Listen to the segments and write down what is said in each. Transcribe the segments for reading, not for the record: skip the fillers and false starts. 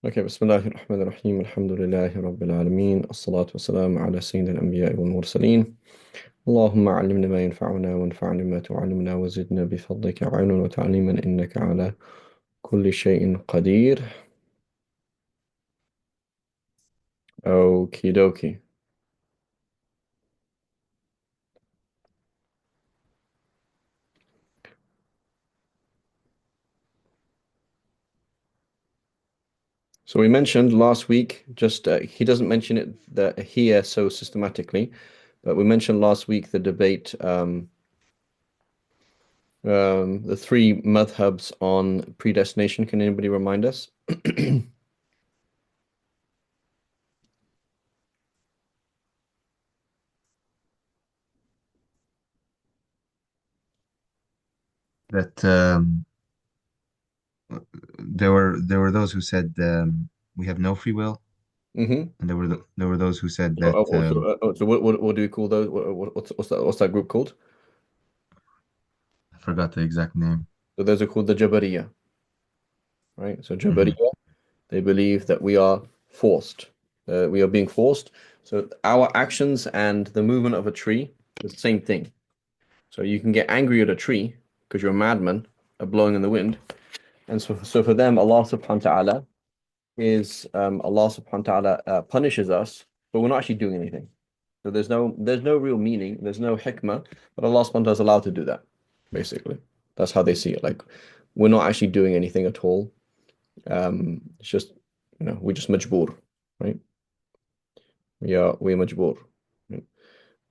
Okay, بسم الله الرحمن الرحيم الحمد لله رب العالمين الصلاة والسلام على سيد الأنبياء والمرسلين اللهم علمنا ما ينفعنا وانفعنا ما تعلمنا وزدنا بفضلك علما وتعليما إنك على كل شيء قدير. Okie dokie. So we mentioned last week, just he doesn't mention it here so systematically, but we mentioned last week the debate, the three madhabs on predestination. Can anybody remind us? That there were those who said we have no free will, hmm and there were those who said that So what do we call those? What's that group called? I forgot the exact name. So those are called the Jabariya, right? So Hmm. Jabariya, they believe that we are forced. We are being forced. So our actions and the movement of a tree is the same thing. So you can get angry at a tree because you're a madman, blowing in the wind. And so for them, Allah subhanahu wa ta'ala Allah subhanahu wa ta'ala punishes us, but we're not actually doing anything. So there's no real meaning, there's no hikmah, but Allah subhanahu wa ta'ala is allowed to do that, basically. That's how they see it. Like we're not actually doing anything at all. It's just, we're just majboor, right? We're majboor. Right?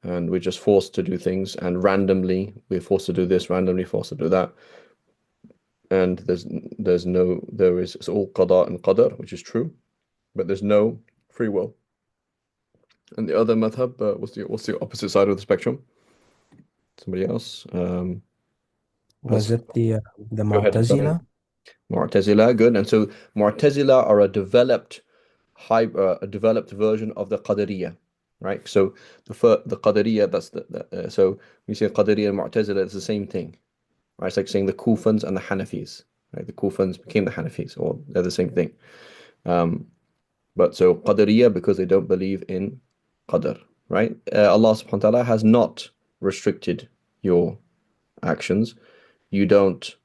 And we're just forced to do things, and randomly we're forced to do this, randomly forced to do that. And it's all qada and qadar, which is true, but there's no free will. And the other madhab, what's the opposite side of the spectrum? Somebody else has Was it the go ahead. Sorry. Mu'tazila? Mu'tazila, good. And so Mu'tazila are a developed version of the Qadariyah, right? So the Qadariyah, so when you say Qadariyah and Mu'tazila, it's the same thing, right? It's like saying the Kufans and the Hanafis, right? The Kufans became the Hanafis, or they're the same thing. Um, but so Qadariyah because they don't believe in Qadar, right? Allah subhanahu wa ta'ala has not restricted your actions. You don't,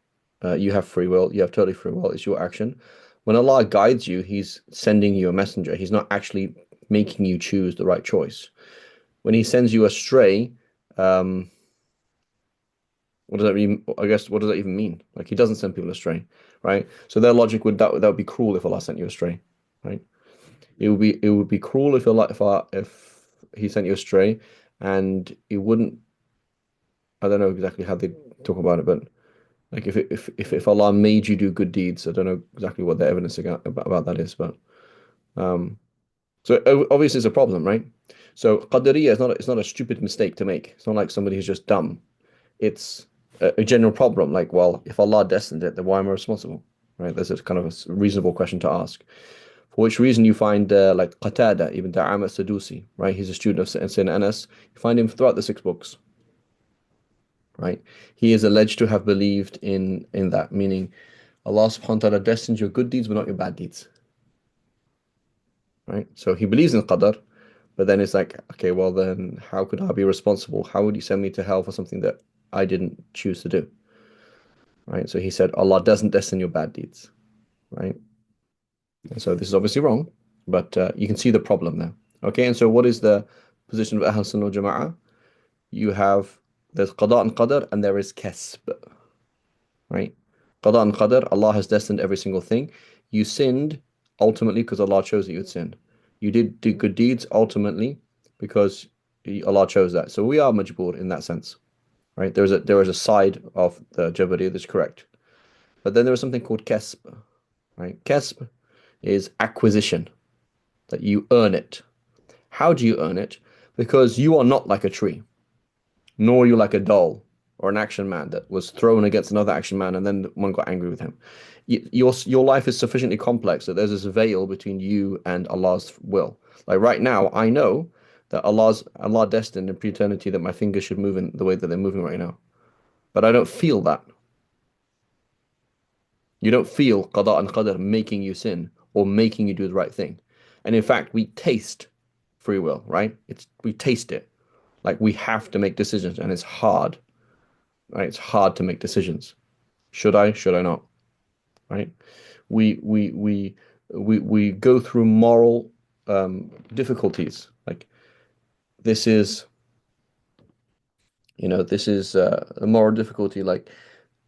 you have free will. You have totally free will. It's your action. When Allah guides you, He's sending you a messenger. He's not actually making you choose the right choice. When He sends you astray, um, what does that mean? I guess what does that even mean? Like He doesn't send people astray, right? So their logic would be cruel if Allah sent you astray, right? It would be cruel if He sent you astray, and it wouldn't. I don't know exactly how they talk about it, but like if Allah made you do good deeds, I don't know exactly what the evidence about that is, but um, so obviously it's a problem, right? So Qadariyah is not it's not a stupid mistake to make. It's not like somebody who's just dumb. It's a general problem. Like, well, if Allah destined it, then why am I responsible? Right? That's a kind of a reasonable question to ask. For which reason you find like Qatada, even Da'ama Sadusi, right? He's a student of Sayyidina Anas. You find him throughout the six books, right? He is alleged to have believed in that, meaning Allah subhanahu wa ta'ala destines your good deeds but not your bad deeds. Right? So he believes in Qadar, but then it's like, okay, well then how could I be responsible? How would you send me to hell for something that I didn't choose to do? Right? So he said Allah doesn't destine your bad deeds. Right? And so this is obviously wrong, but you can see the problem now. Okay, and so what is the position of Ahl Sunnah wal Jama'ah? You have there's Qada and Qadar and there is Kasb. Right? Qada and Qadar, Allah has destined every single thing. You sinned ultimately because Allah chose that you'd sin. You did do good deeds ultimately because Allah chose that. So we are majboor in that sense, right? There is a side of the Jabari that's correct. But then there is something called Kasb, right? Kasb is acquisition, that you earn it. How do you earn it? Because you are not like a tree, nor are you like a doll or an action man that was thrown against another action man and then one got angry with him. Your life is sufficiently complex that there's this veil between you and Allah's will. Like right now, I know that Allah destined in pre-eternity that my fingers should move in the way that they're moving right now. But I don't feel that. You don't feel qada and qadar making you sin or making you do the right thing. And in fact, we taste free will, right? We taste it. Like we have to make decisions and it's hard, right? It's hard to make decisions. Should I? Should I not? Right? We we we we go through moral difficulties. Like this is, this is a moral difficulty. Like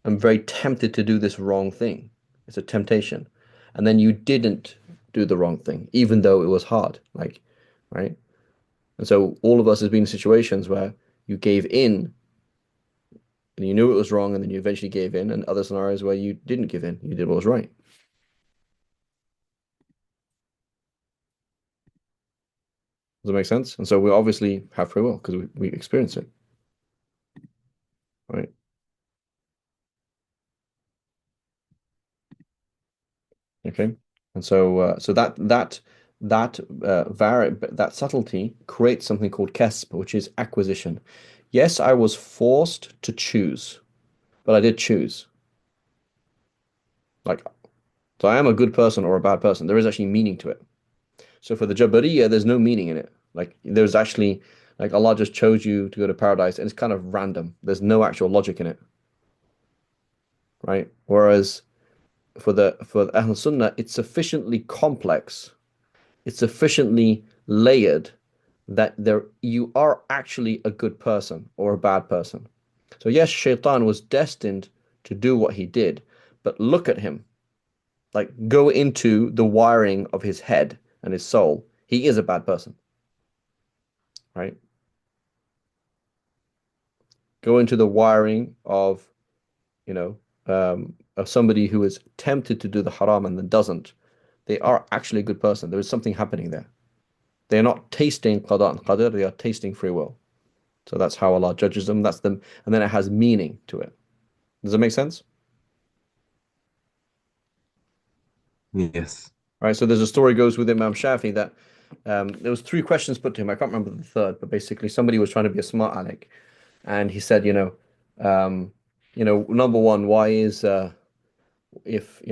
I'm very tempted to do this wrong thing. It's a temptation. And then you didn't do the wrong thing, even though it was hard. Like, right? And so all of us has been in situations where you gave in and you knew it was wrong and then you eventually gave in, and other scenarios where you didn't give in. You did what was right. Does that make sense? And so we obviously have free will because we experience it, right? Okay. And so that subtlety creates something called kesp, which is acquisition. Yes, I was forced to choose, but I did choose. Like, so I am a good person or a bad person. There is actually meaning to it. So for the Jabariya, there's no meaning in it. Like, there's actually, like, Allah just chose you to go to paradise, and it's kind of random. There's no actual logic in it, right? Whereas for the Ahl Sunnah, it's sufficiently complex, it's sufficiently layered that you are actually a good person or a bad person. So yes, Shaitan was destined to do what he did, but look at him. Like go into the wiring of his head and his soul. He is a bad person, right? Go into the wiring of somebody who is tempted to do the haram and then doesn't. They are actually a good person. There is something happening there. They're not tasting qada and qadr, they are tasting free will. So that's how Allah judges them. That's them, and then it has meaning to it. Does that make sense? Yes. Right. So there's a story goes with Imam Shafi that there was three questions put to him. I can't remember the third, but basically somebody was trying to be a smart aleck, and he said, number one, why is if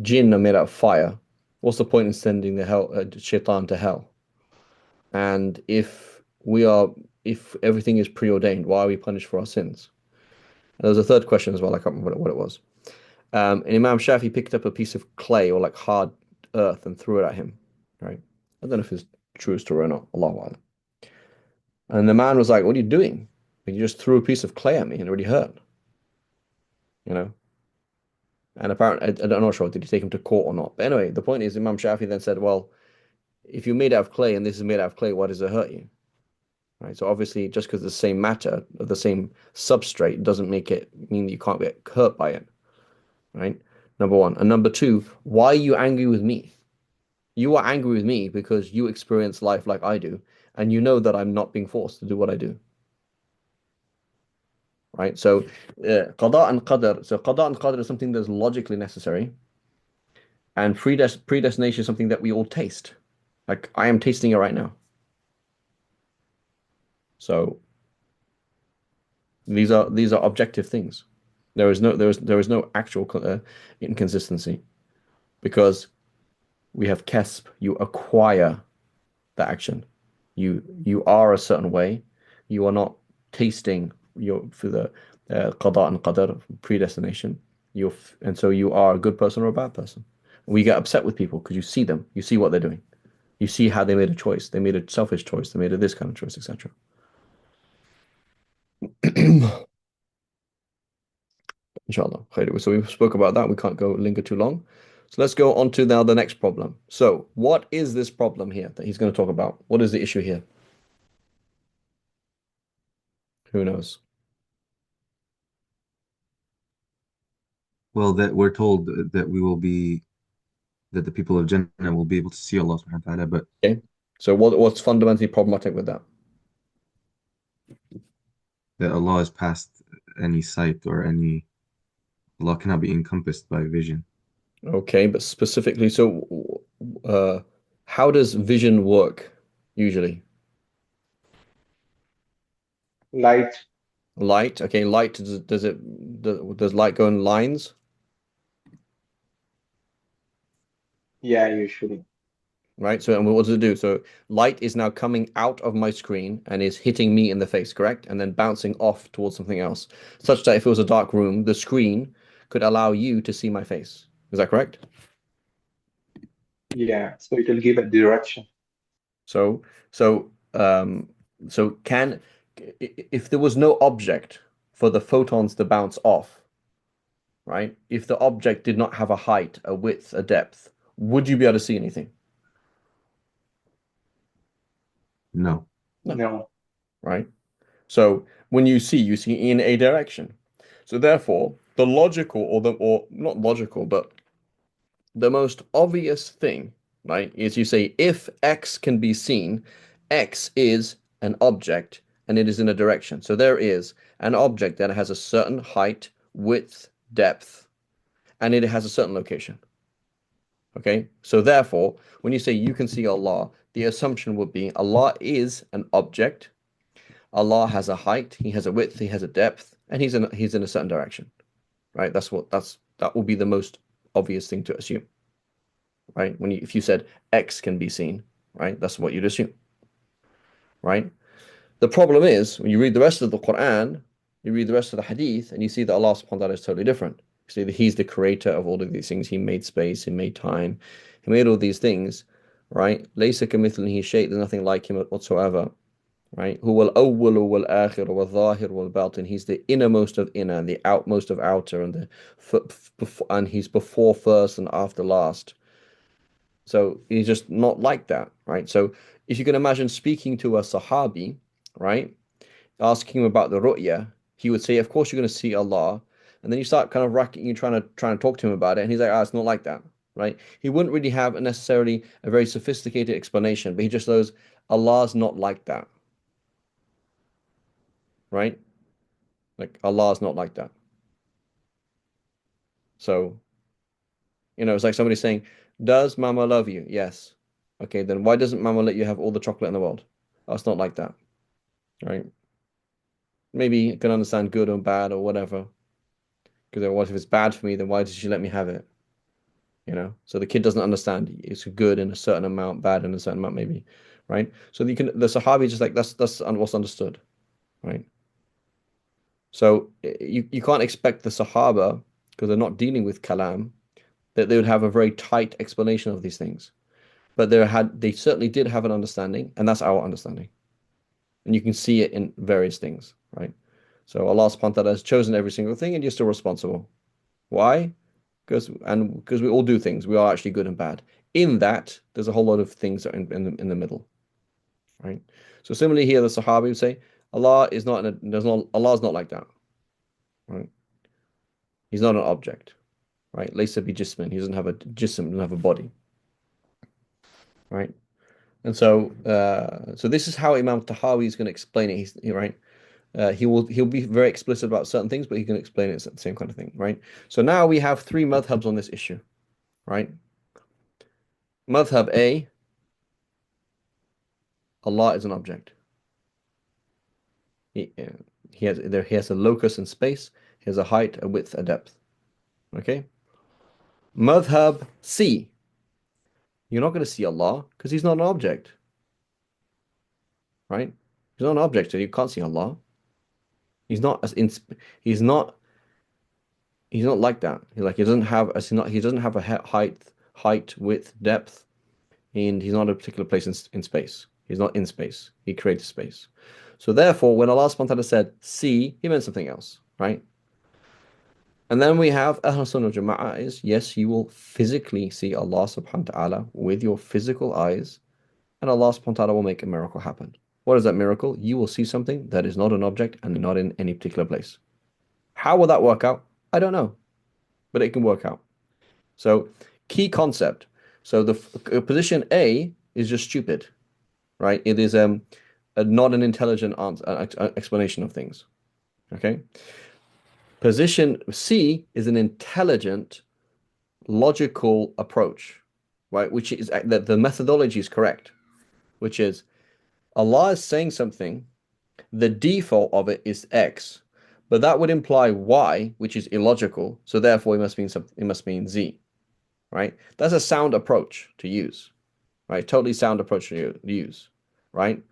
jinn are made out of fire, what's the point in sending the hell shaitan to hell? And if everything is preordained, why are we punished for our sins? And there was a third question as well. I can't remember what it was. And Imam Shafi picked up a piece of clay or like hard earth and threw it at him. Right? I don't know if it's true story or not. Allahu A'lam. And the man was like, "What are you doing? Like, you just threw a piece of clay at me and it already hurt." You know. And apparently, I'm not sure, did he take him to court or not? But anyway, the point is, Imam Shafi then said, "Well, if you're made out of clay and this is made out of clay, why does it hurt you?" Right? So obviously, just because the same matter, the same substrate, doesn't make it mean that you can't get hurt by it. Right? Number one. And number two, why are you angry with me? You are angry with me because you experience life like I do, and you know that I'm not being forced to do what I do. Right? So, qada and qadr. So, qada and qadr is something that's logically necessary, and predestination is something that we all taste. Like I am tasting it right now. So, these are objective things. There is no actual inconsistency because we have kesp. You acquire the action. You are a certain way. You are not tasting your for the qada and qadar predestination. And so you are a good person or a bad person. We get upset with people because you see them. You see what they're doing. You see how they made a choice. They made a selfish choice. They made a this kind of choice, etc. Inshallah. Khair. So we spoke about that. We can't go linger too long. So let's go on to now the next problem. So what is this problem here that he's going to talk about? What is the issue here? Who knows? Well, that we're told that we will be that the people of Jannah will be able to see Allah subhanahu wa ta'ala, but Okay. So what's fundamentally problematic with that? that Allah is past any sight or any Allah cannot be encompassed by vision. Okay, but specifically, so how does vision work usually? Light. Light, okay, light does light go in lines? Yeah, usually. right? So, and what does it do? So, light is now coming out of my screen and is hitting me in the face, correct? And then bouncing off towards something else, such that if it was a dark room, the screen could allow you to see my face. Is that correct? Yeah, so it will give a direction. So, so, um, so if there was no object for the photons to bounce off, right? If the object did not have a height, a width, a depth, would you be able to see anything? No. No, No. right? So when you see in a direction. So therefore, the logical or not logical, but the most obvious thing, right, is you say if X can be seen, X is an object and it is in a direction. So there is an object that has a certain height, width, depth, and it has a certain location. Okay, so therefore, when you say you can see Allah, the assumption would be Allah is an object. Allah has a height, He has a width, He has a depth, and He's in a certain direction. Right? That will be the most obvious thing to assume. Right? If you said X can be seen, right? That's what you'd assume. Right? The problem is when you read the rest of the Quran, you read the rest of the Hadith, and you see that Allah subhanahu wa ta'ala is totally different. You see that He's the creator of all of these things. He made space, He made time, He made all these things, right? Laysa kamithlihi shay', there's nothing like Him whatsoever, right? Huwa al-awwal wal-akhir wal-zahir wal-batin. He's the innermost of inner, and the outmost of outer, and He's before first and after last. So He's just not like that, right? So if you can imagine speaking to a Sahabi, right? Asking him about the ru'ya, he would say, "Of course you're going to see Allah." And then you start kind of racking, you trying to talk to him about it, and he's like, "Ah, it's not like that." Right? He wouldn't really have necessarily a very sophisticated explanation, but he just knows Allah's not like that, right? Like Allah's not like that. So, it's like somebody saying, "Does Mama love you?" Yes. Okay, then why doesn't Mama let you have all the chocolate in the world? Oh, it's not like that, right? Maybe you can understand good or bad or whatever. Because what if it's bad for me, then why did she let me have it? So the kid doesn't understand it's good in a certain amount, bad in a certain amount, maybe, right? So the Sahabi just like that's what's understood, right? So you can't expect the Sahaba, because they're not dealing with kalam, that they would have a very tight explanation of these things. But they certainly did have an understanding, and that's our understanding. And you can see it in various things, right? So Allah subhanahu wa ta'ala has chosen every single thing, and you're still responsible. Why? Because we all do things. We are actually good and bad. In that, there's a whole lot of things that are in the middle, right? So similarly here, the Sahabi would say, Allah is not Allah's not like that, right? He's not an object, right? Laysa bi jismin. He doesn't have a jism, doesn't have a body, right? And so this is how Imam Tahawi is going to explain it. Right. He'll be very explicit about certain things, but he can explain it as the same kind of thing, right? So now we have three madhabs on this issue, right? Madhab A, Allah is an object. He, uh, he has a locus in space, he has a height, a width, a depth. Okay? Madhab C, you're not going to see Allah because he's not an object, right? He's not an object, so you can't see Allah. He's not as in he's not he's not like that. He doesn't have a height, width, depth, and he's not a particular place in space. He's not in space. He created space. So therefore, when Allah subhanahu wa ta'ala said see, he meant something else, right? And then we have Ahl Sunnah Jama'ah is yes, you will physically see Allah subhanahu wa ta'ala with your physical eyes, and Allah subhanahu wa ta'ala will make a miracle happen. What is that miracle? You will see something that is not an object and not in any particular place. How will that work out? I don't know, but it can work out. So, key concept. So the position A is just stupid, right? It is not an intelligent answer, explanation of things. Okay. Position C is an intelligent, logical approach, right? Which is that the methodology is correct, which is Allah is saying something, the default of it is X, but that would imply Y, which is illogical. So therefore, it must mean something. It must mean Z, right? That's a sound approach to use, right? Totally sound approach to use, right?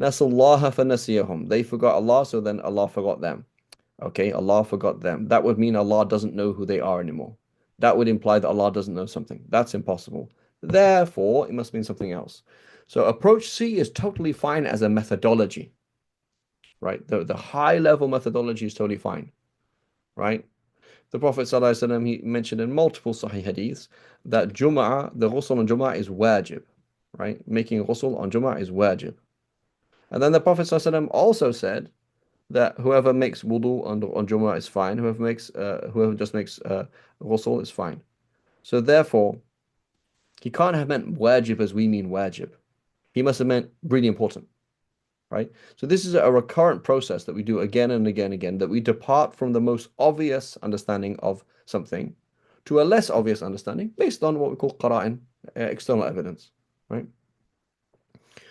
Nasullaha fanasiyahum. They forgot Allah, so then Allah forgot them. Okay, Allah forgot them. That would mean Allah doesn't know who they are anymore. That would imply that Allah doesn't know something. That's impossible. Therefore, it must mean something else. So approach C is totally fine as a methodology, right? The high level methodology is totally fine, right? The Prophet ﷺ, he mentioned in multiple Sahih hadiths that the ghusl on Jum'ah is wajib, right? Making ghusl on Jum'ah is wajib. And then the Prophet ﷺ also said that whoever makes wudu on Jumu'ah is fine. Whoever just makes ghusl is fine. So therefore, he can't have meant wajib as we mean wajib. He must have meant really important, right? So this is a recurrent process that we do again and again and again, that we depart from the most obvious understanding of something to a less obvious understanding based on what we call qara'in, external evidence, right?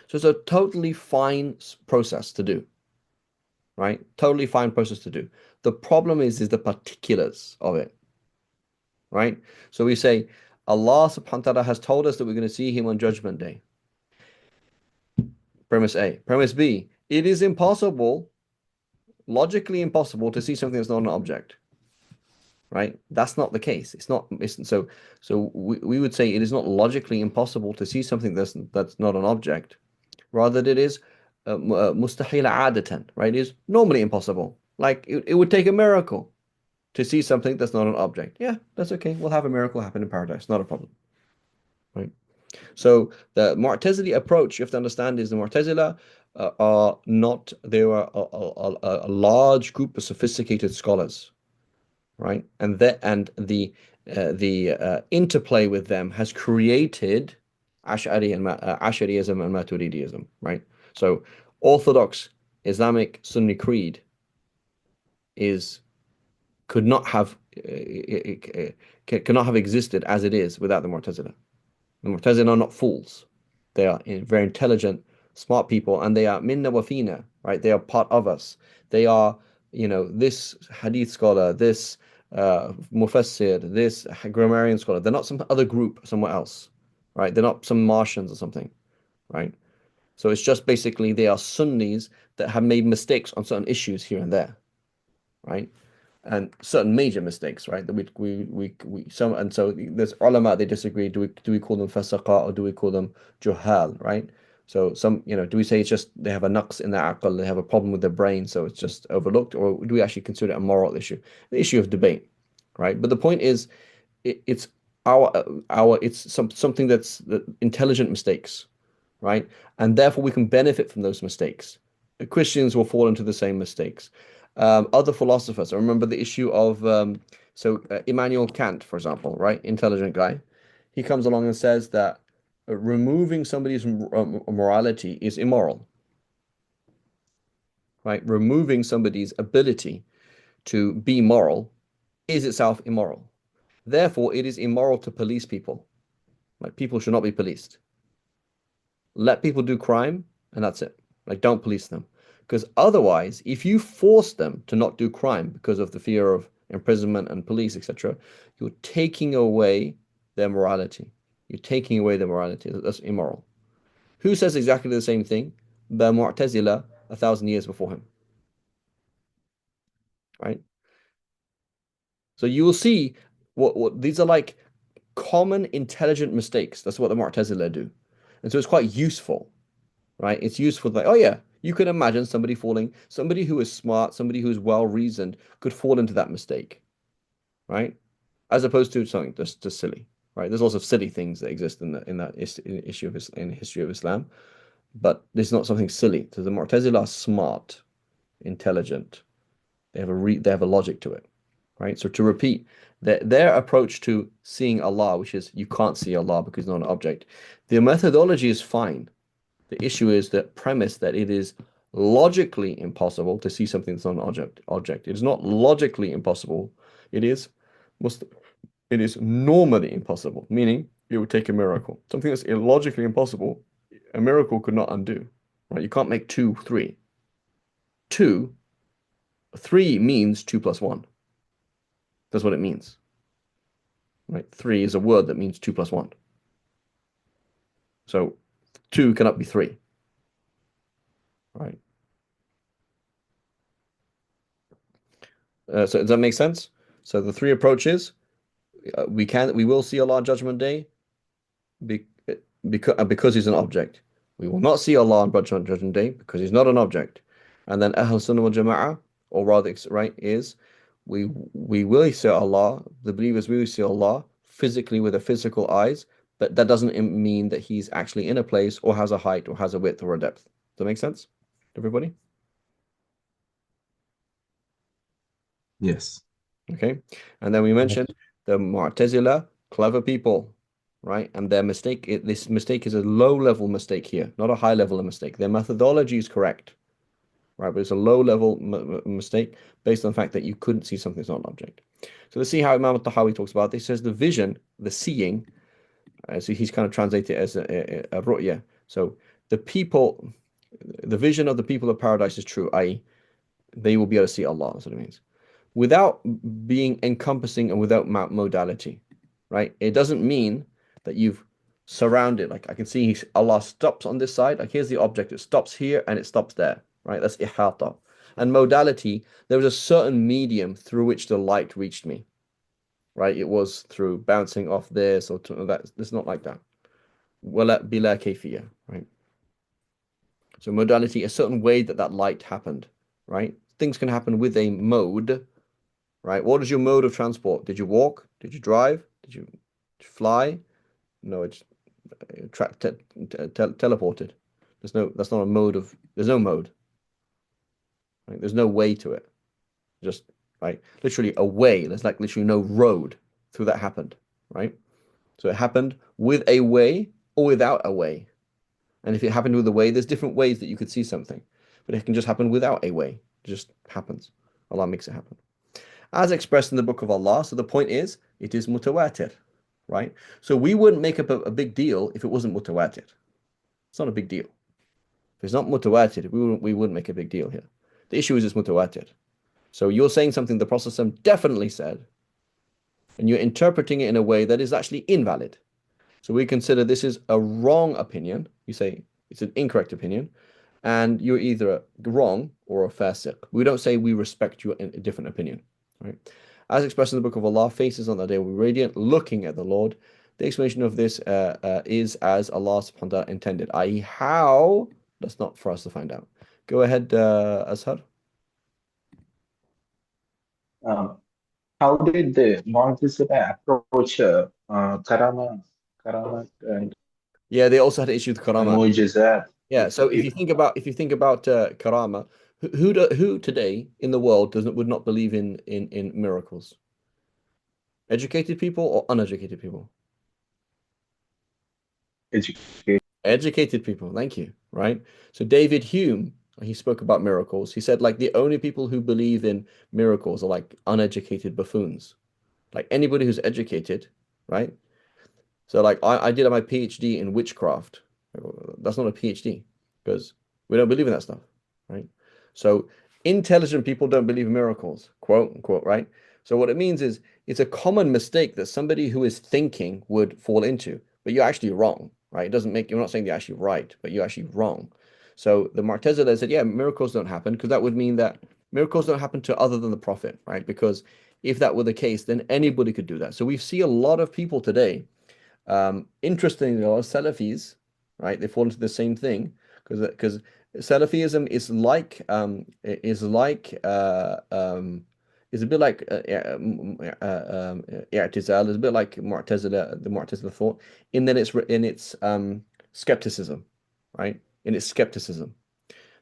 So it's a totally fine process to do. Right? Totally fine process to do. The problem is the particulars of it, right? So we say Allah subhanahu wa ta'ala has told us that we're going to see him on Judgment Day. Premise A. Premise B. It is impossible, logically impossible, to see something that's not an object. Right? That's not the case. So we would say it is not logically impossible to see something that's not an object. Rather, it is mustahil adatan, right? It is normally impossible. Like it would take a miracle to see something that's not an object. Yeah, that's okay. We'll have a miracle happen in paradise. Not a problem. Right? So the Mu'tazili approach, you have to understand, is the Mu'tazila are not, they are a large group of sophisticated scholars, right? And the interplay with them has created Ash'ariism and Maturidism, right? So Orthodox Islamic Sunni creed is could not have existed as it is without the Mu'tazila. The Mu'tazila are not fools. They are very intelligent, smart people, and they are minna wa fina, right? They are part of us. They are, this hadith scholar, this mufassir, this grammarian scholar. They're not some other group somewhere else, right? They're not some Martians or something, right? So it's just basically they are Sunnis that have made mistakes on certain issues here and there, right? And certain major mistakes, right? That we some and so there's ulama they disagree. Do we call them fasaqa or do we call them juhal, right? So some, do we say it's just they have a naqs in their aql, they have a problem with their brain, so it's just overlooked, or do we actually consider it a moral issue? The issue of debate, right? But the point is, it's something that's intelligent mistakes, right? And therefore we can benefit from those mistakes. The Christians will fall into the same mistakes. Other philosophers, I remember the issue of Immanuel Kant, for example, right? Intelligent guy. He comes along and says that removing somebody's morality is immoral, right? Removing somebody's ability to be moral is itself immoral. Therefore, it is immoral to police people. Like people should not be policed. Let people do crime, and that's it. Like don't police them. Because otherwise, if you force them to not do crime because of the fear of imprisonment and police, etc., you're taking away their morality. You're taking away their morality. That's immoral. Who says exactly the same thing? The Mu'tazila 1,000 years before him. Right? So you will see what these are like common intelligent mistakes. That's what the Mu'tazila do. And so it's quite useful, right? It's useful, like, oh yeah, you can imagine somebody who is smart, somebody who is well reasoned could fall into that mistake, right? As opposed to something just silly, right? There's lots of silly things that exist in history of Islam, but this is not something silly. So the Mu'tazila are smart, intelligent. They have a logic to it, right? So to repeat, their approach to seeing Allah, which is you can't see Allah because it's not an object, the methodology is fine. The issue is the premise that it is logically impossible to see something that's not an object. It is not logically impossible. It is it is normally impossible, meaning it would take a miracle. Something that's illogically impossible, a miracle could not undo. Right? You can't make 2, 3. 2, 3 means 2 plus 1. That's what it means. right? 3 is a word that means 2 plus 1. So 2 cannot be 3, right? So does that make sense? So the 3 approaches, we will see Allah on Judgment Day be, because he's an object. We will not see Allah on Judgment Day because he's not an object. And then Ahl Sunnah wal Jama'ah, or rather, right, is we will see Allah, the believers will see Allah physically with the physical eyes, but that doesn't mean that he's actually in a place or has a height or has a width or a depth. Does that make sense, everybody? Yes. Okay. And then we mentioned the Mu'tazila, clever people, right? And their mistake, this mistake is a low-level mistake here, not a high-level mistake. Their methodology is correct, right? But it's a low-level mistake based on the fact that you couldn't see something that's not an object. So let's see how Imam al-Tahawi talks about this. He says the vision, the seeing, so he's kind of translated it as a ru'ya. So the people, the vision of the people of paradise is true, i.e., they will be able to see Allah. That's what it means. Without being encompassing and without modality, right? It doesn't mean that you've surrounded, like I can see Allah stops on this side, like here's the object, it stops here and it stops there, right? That's ihata. And modality, there was a certain medium through which the light reached me, right? It was through bouncing off this or that. It's not like that. Wala bila kayfiyya, right? So modality, a certain way that light happened, right? Things can happen with a mode, right? What is your mode of transport? Did you walk? Did you drive? Did you fly? No, it's teleported. That's not a mode of, there's no mode, right? There's no way to it. Just, right? Literally a way. There's like literally no road through that happened, right? So it happened with a way or without a way. And if it happened with a way, there's different ways that you could see something, but it can just happen without a way. It just happens. Allah makes it happen. As expressed in the Book of Allah. So the point is, it is mutawatir, right? So we wouldn't make up a big deal if it wasn't mutawatir. It's not a big deal. If it's not mutawatir, we wouldn't make a big deal here. The issue is it's mutawatir. So you're saying something the Prophet ﷺ definitely said, and you're interpreting it in a way that is actually invalid. So we consider this is a wrong opinion. You say it's an incorrect opinion, and you're either wrong or a fasiq. We don't say we respect your different opinion, right? As expressed in the Book of Allah, faces on that day will be radiant, looking at the Lord. The explanation of this is as Allah subhanahu wa ta'ala intended, i.e., how? That's not for us to find out. Go ahead, Azhar. Um, how did the Mu'tazila approach Karama and Yeah, they also had an issue with karama. Mu'jizat? Yeah, so if you think about karama, who today in the world would not believe in miracles? Educated people or uneducated people? Education. Educated people, thank you. Right? So David Hume, he spoke about miracles. He said like the only people who believe in miracles are like uneducated buffoons. Like anybody who's educated, right? So like I did my PhD in witchcraft. That's not a PhD because we don't believe in that stuff, right? So intelligent people don't believe in miracles, quote unquote, right? So what it means is it's a common mistake that somebody who is thinking would fall into, but you're actually wrong, right? It doesn't make, you're not saying you're actually right, but you're actually wrong. So the Mu'tazila said, yeah, miracles don't happen because that would mean that miracles don't happen to other than the Prophet, right? Because if that were the case, then anybody could do that. So we see a lot of people today interestingly, a lot of Salafis, right? They fall into the same thing because Salafism is a bit like i'tizal, is a bit like Mu'tazila, the Mu'tazila thought, in that it's in its skepticism, right? In its skepticism.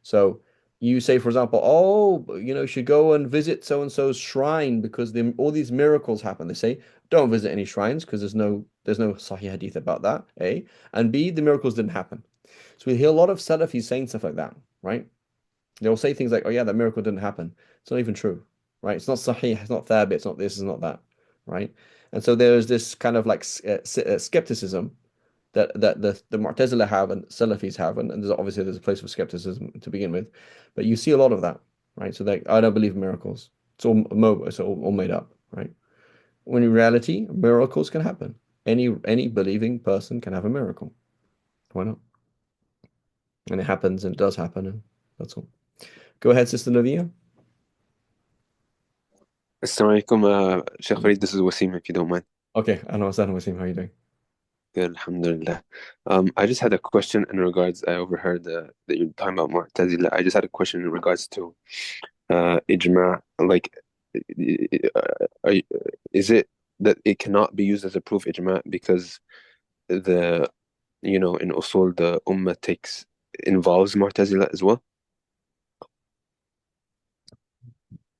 So you say, for example, oh, you should go and visit so and so's shrine because all these miracles happen. They say, don't visit any shrines because there's no Sahih hadith about that. A and B, the miracles didn't happen. So we hear a lot of Salafis saying stuff like that, right? They'll say things like, oh yeah, that miracle didn't happen. It's not even true, right? It's not Sahih, it's not Thabit, it's not this, it's not that, right? And so there's this kind of like skepticism that the Mu'tazila have and Salafis have, and there's a place for skepticism to begin with, but you see a lot of that, right? So I don't believe in miracles. It's all made up, right? when in reality, miracles can happen. Any believing person can have a miracle. Why not? And it happens and it does happen, and that's all. Go ahead, Sister Navia. Assalamu alaikum, Sheikh Farid. This is Wasim, if you don't mind. Okay, I know Wasim, how are you doing? Good, alhamdulillah. I just had a question in regards. I overheard that you're talking about Mu'tazila. I just had a question in regards to ijma. Like, are, is it that it cannot be used as a proof ijma because the in usul the ummah involves Mu'tazila as well?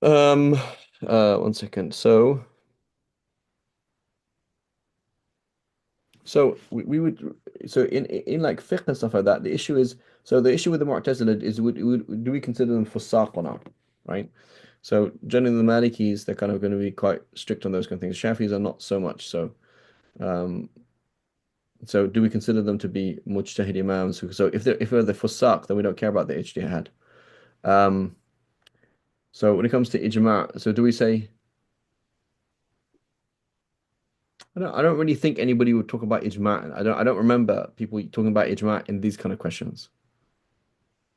Um, 1 second. So we would in like fiqh and stuff like that. The issue is the issue with the Mu'tazila is do we consider them fusaq or not, right? So generally the Malikis, they're kind of going to be quite strict on those kind of things. Shafis are not so much so. Um, so do we consider them to be mujtahid imams? So if they're the fusaq, then we don't care about the ijtihad. Um, so when it comes to ijma', so do we say? I don't really think anybody would talk about ijma'. I don't remember people talking about ijma' in these kind of questions.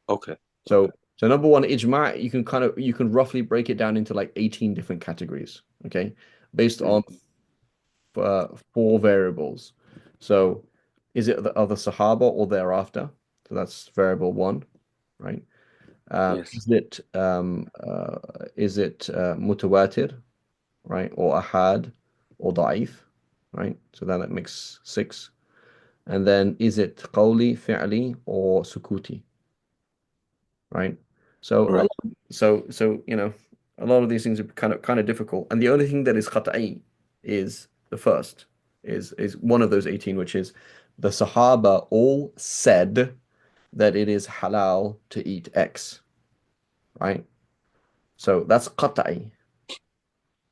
Okay. So number one, ijma', you can roughly break it down into like 18 different categories, okay? Based on four variables. So is it of the Sahaba or thereafter? So that's variable one, right? Yes. Is it mutawatir, right? Or ahad or da'if, right? So then that makes six. And then is it qawli, fi'li, or sukuti, right? So Right. a lot of these things are kind of difficult. And the only thing that is khata'i is the first, is one of those 18, which is the Sahaba all said that it is halal to eat X, right? So that's qata'i.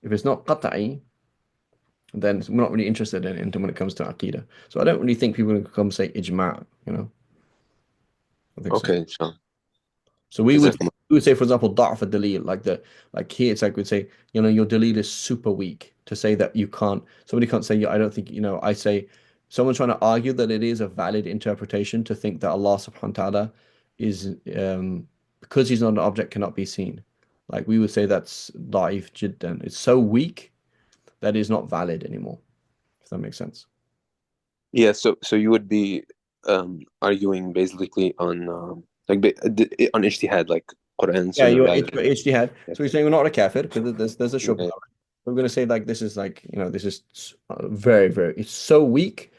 If it's not qata'i, then we're not really interested in it when it comes to Aqidah. So I don't really think people can come say ijma'. I think so. Okay, inshallah. So we would Jazakumullah. we would say, for example, da'f al-dalil, like here it's like we'd say, your dalil is super weak to say that you can't. Somebody can't say, yeah, I don't think, I say someone's trying to argue that it is a valid interpretation to think that Allah subhanahu wa ta'ala is because he's not an object cannot be seen. Like we would say that's da'if jiddan. It's so weak that is not valid anymore. If that makes sense. Yeah, so you would be arguing basically on on ijtihad, like Quran, Yeah, Sunnah, you're rather than ijtihad. yeah, So you're saying we're not a kafir because there's a shubha. yeah. We're going to say like this is like this is very very it's so weak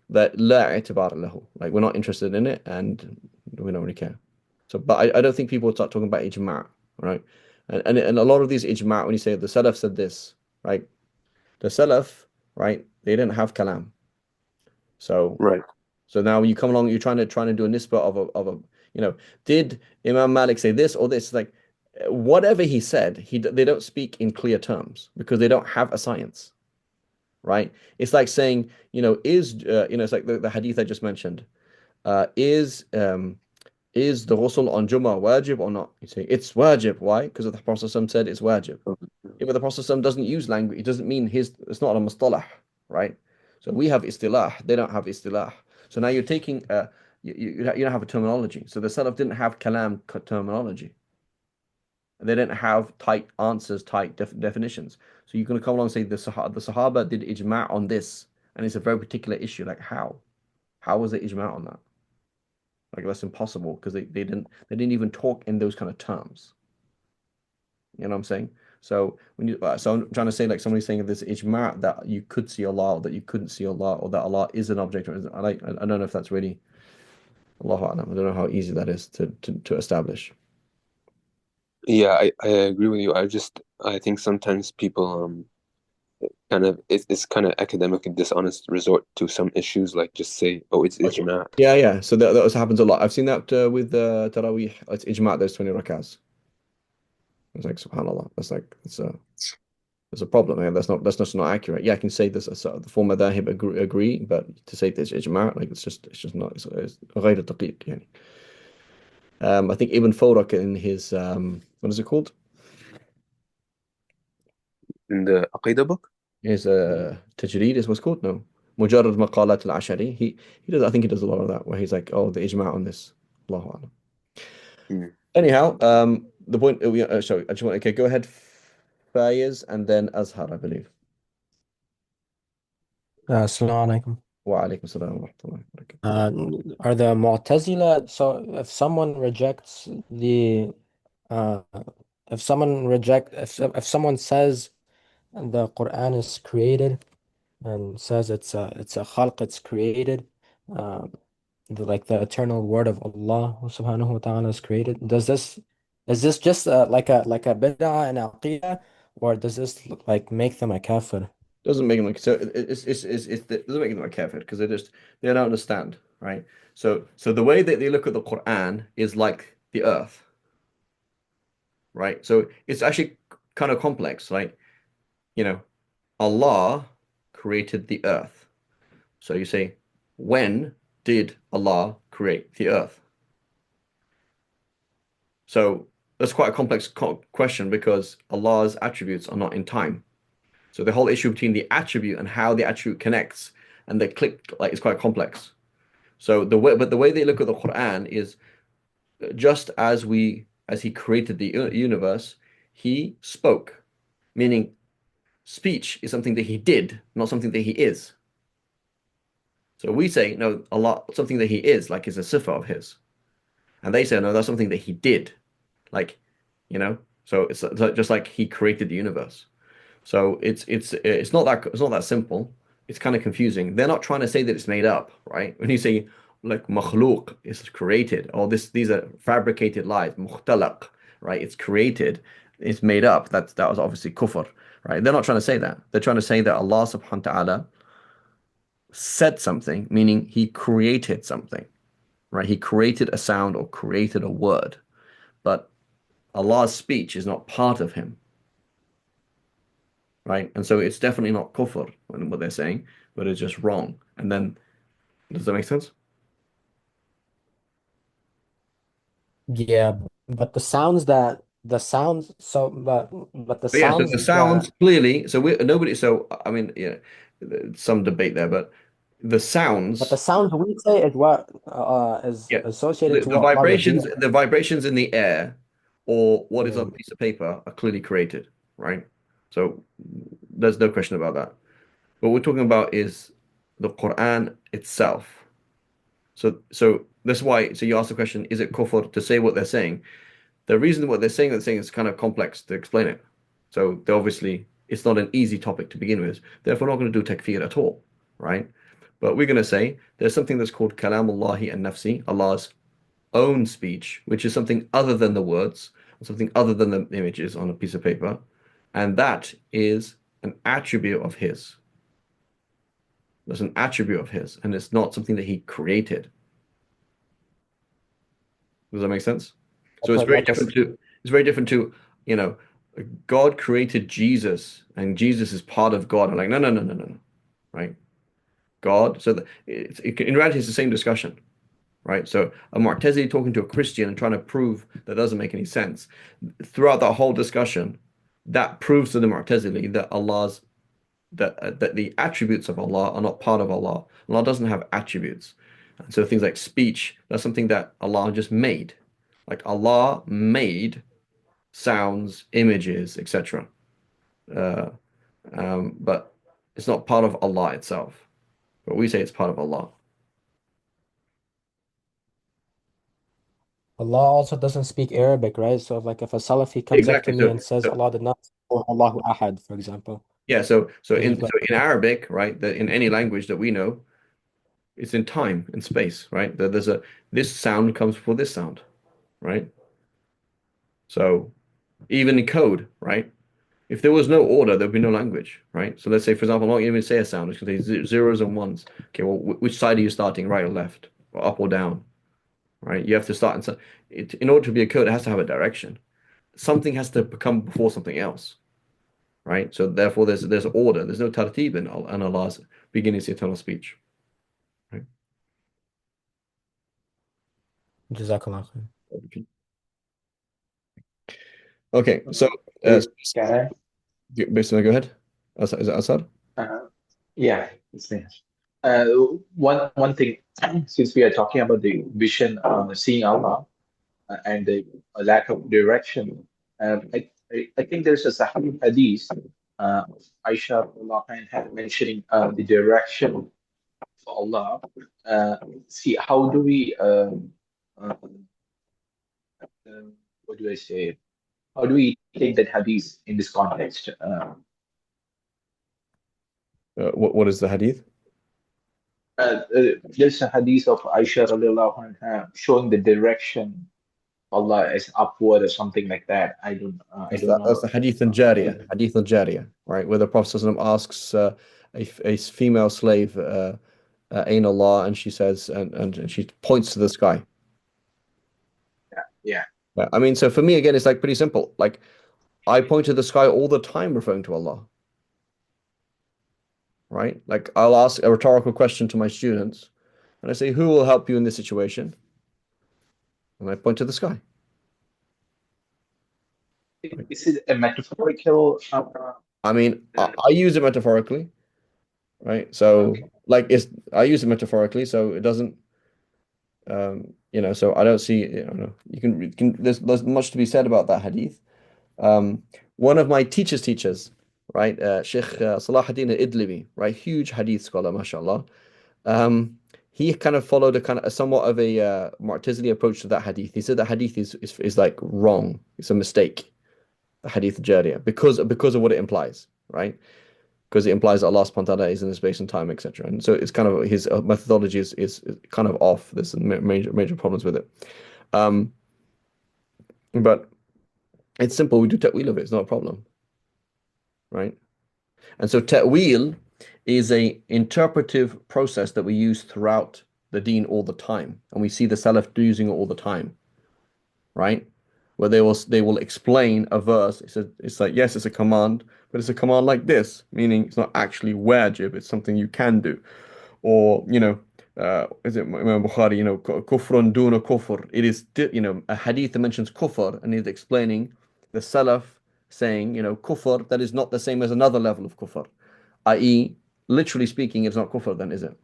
that la i'tibar lahu. Like we're not interested in it and we don't really care. So but I don't think people will start talking about ijma', right? And a lot of these ijma' when you say the salaf said this, right? The salaf, right? They didn't have kalam. So Right. so now when you come along, you're trying to do a nisbah of a did Imam Malik say this or this? Like whatever he said, they don't speak in clear terms because they don't have a science, right? It's like saying, it's like the hadith I just mentioned. Is the ghusl on Jummah wajib or not? You say it's wajib. Why? Because the Prophet ﷺ said it's wajib. If the Prophet ﷺ doesn't use language, it doesn't mean it's not a mustalah, right? So we have istilah, they don't have istilah. So now you're taking you don't have a terminology. So the Salaf didn't have kalam terminology. They didn't have tight answers, tight definitions. So you're going to come along and say the Sahaba did ijma' on this, and it's a very particular issue. Like how? How was it ijma' on that? Like that's impossible because they didn't even talk in those kind of terms. You know what I'm saying? So so I'm trying to say like somebody saying this ijma' that you could see Allah or that you couldn't see Allah or that Allah is an object or isn't. I don't know if that's really Allahu A'lam. I don't know how easy that is to establish. Yeah, I agree with you. I think sometimes people kind of it's kind of academic and dishonest resort to some issues like just say, oh, it's Okay. ijma. Yeah. So that also happens a lot. I've seen that with Taraweeh. It's ijma'. There's 20 rakahs. It's like subhanallah. That's a problem. Man. That's just not accurate. Yeah, I can say this. The four madhahib agree, but to say this ijma', like it's just not. It's غير دقيق يعني. I think Ibn Fawrak in his what is it called? In the Aqidah book? His tajreed is what's called, no. Mujarrad maqalat al-ashari. He does, I think he does a lot of that where he's like, oh, the ijma' on this. Allahu a'lam. Mm. Anyhow, the point sorry, I just want okay, go ahead, Fayez, and then Azhar, I believe. Assalamu alaikum. Wa alaikum salam wa rahmatullahi wa barakatuh. Are the Mu'tazila, so if someone rejects the uh if someone says the Quran is created and says it's a khalq, it's created, uh, like the eternal word of Allah subhanahu wa ta'ala is created. Is this just like a bid'ah and aqidah, or does this like make them a kafir? Doesn't make them like so. It doesn't make them like kafir because they don't understand, right? So the way that they look at the Quran is like the earth, right? So it's actually kind of complex. Like, you know, Allah created the earth. So you say, when did Allah create the earth? So that's quite a complex question because Allah's attributes are not in time. So the whole issue between the attribute and how the attribute connects and the click like is quite complex. So the way they look at the Quran is just as he created the universe, he spoke, meaning speech is something that he did, not something that he is. So we say no, Allah something that he is, like is a sifa of his, and they say no, that's something that he did, like So it's just like he created the universe. So it's not that simple. It's kind of confusing. They're not trying to say that it's made up, right? When you say like makhluq is created, or these are fabricated lies, mukhtalaq, right? It's created, it's made up. That was obviously kufr, right? They're not trying to say that. They're trying to say that Allah subhanahu wa ta'ala said something, meaning he created something, right? He created a sound or created a word, but Allah's speech is not part of him, right? And so it's definitely not kufr when what they're saying, but it's just wrong. And then, does that make sense? Yeah, but the But yeah, so sounds the that sounds clearly, so we nobody, so I mean, yeah, some debate there, but the but the sounds, sounds we say is what is yeah, associated to the what Allah vibrations, revealed. the vibrations in the air or what is Yeah. on a piece of paper are clearly created, right? So there's no question about that. What we're talking about is the Quran itself. So that's why. So you ask the question: is it kufr to say what they're saying? The reason what they're saying is kind of complex to explain it. So they obviously it's not an easy topic to begin with. Therefore, we're not going to do takfir at all, right? But we're going to say there's something that's called kalamullahi and nafsi, Allah's own speech, which is something other than the words, something other than the images on a piece of paper, and that is an attribute of His. That's an attribute of His, and it's not something that He created. Does that make sense? So it's very different to, you know, God created Jesus and Jesus is part of God. I'm like, no, no, no, no, no, no. Right? God. So in reality, it's the same discussion, right? So a Mu'tazili talking to a Christian and trying to prove that doesn't make any sense. Throughout that whole discussion, that proves to the Mu'tazili that that the attributes of Allah are not part of Allah. Allah doesn't have attributes. And so things like speech, that's something that Allah just made. Like Allah made sounds, images, etc. Uh, but it's not part of Allah itself. But we say it's part of Allah. Allah also doesn't speak Arabic, right? So if a Salafi comes up to Exactly. me and says Allah did not say Allahu Ahad, for example, Yeah. So this is in like Arabic, right? In any language that we know, it's in time and space, right? There's a this sound comes before this sound, right? So even in code, right? If there was no order, there'd be no language, right? So let's say, for example, I'm not even say a sound. It's going to say zeros and ones. Okay, well, which side are you starting, right or left, or up or down, right? You have to start. And so, in order to be a code, it has to have a direction. Something has to come before something else, right? So therefore, there's order. There's no tartib in Allah's beginning eternal speech, right? Jazakallah khair. Okay, so Hey, can I? Bismillah, go ahead. Is it Asad? Uh, yeah, it's there. Uh, one thing, since we are talking about the vision, seeing Allah, and the lack of direction, I think there's a Sahih hadith, uh, Aisha radiallahu anha mentioning the direction of Allah. Uh, See, how do we, uh, what do I say? How do we take that hadith in this context? What is the hadith? There's a hadith of Aisha radiallahu anha showing the direction of Allah is upward or something like that. I don't That's know. the hadith al-Jariyah, right? Where the Prophet ﷺ asks a female slave, Ain Allah, and she says, and she points to the sky. Yeah, Yeah, I mean, so for me, again, it's like pretty simple. Like, I point to the sky all the time referring to Allah, right? Like, I'll ask a rhetorical question to my students, and I say, who will help you in this situation? And I point to the sky. Right? is it a metaphorical? I mean, I use it metaphorically, right? So, Okay. like, I use it metaphorically, so it doesn't, so I don't see, there's much to be said about that hadith. One of my teachers, right, Sheikh Salahuddin al-Idlibi, right, huge hadith scholar, mashallah. He kind of followed a somewhat of a Mu'tazili approach to that hadith. He said that hadith is like wrong. It's a mistake, the hadith jariyah, because of what it implies, right? Because it implies that Allah subhanahu wa ta'ala is in the space and time, etc. And so it's kind of his methodology is kind of off. There's major problems with it. But it's simple. We do ta'wil of it. It's not a problem, right? And so ta'wil is a interpretive process that we use throughout the deen all the time. And we see the Salaf using it all the time, right? Where they will explain a verse. It's like, yes, it's a command, but it's a command like this, meaning it's not actually wajib, it's something you can do. Or, is it Imam Bukhari, kufrun duna kufr. It is, a hadith that mentions kufr and is explaining the Salaf saying, kufr, that is not the same as another level of kufr, i.e., literally speaking, it's not kufr then, is it?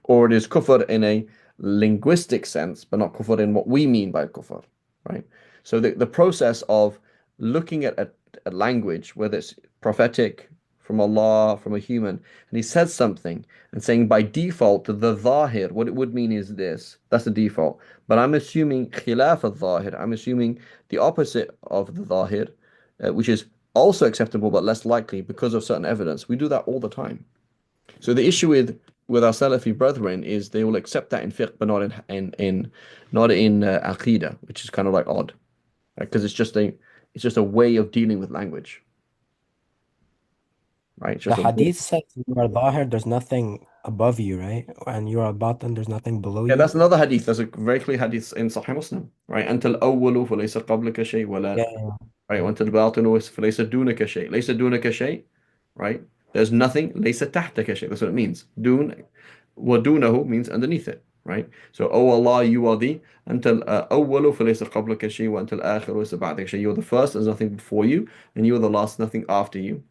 Or it is kufr in a linguistic sense, but not kufr in what we mean by kufr, right? So the process of looking at a language, whether it's prophetic, from Allah, from a human, and he says something and saying by default the zahir, what it would mean is this. That's the default. But I'm assuming khilaf al-zahir. I'm assuming the opposite of the zahir, which is also acceptable but less likely because of certain evidence. We do that all the time. So the issue with our Salafi brethren is they will accept that in fiqh, but not in aqidah, which is kind of like odd, because it's just a way of dealing with language, right? It's The just a way. hadith says you are zahir, there's nothing above you, right? And you are batin, there's nothing below Yeah, you. that's another hadith. There's a very clear hadith in Sahih Muslim, right? أنت الأول فليس قبلك شيء ولا Yeah. right? وأنت الباطن فليس دونك شيء. ليس دونك شيء, right? There's nothing. ليس تحتك شيء. That's what it means. دون ودونه means underneath it, right? So, oh Allah, you are the أنت الأول فليس قبلك شيء وأنت الآخر وليس بعدك شيء. You're the first. There's nothing before you, and you are the last. Nothing after you.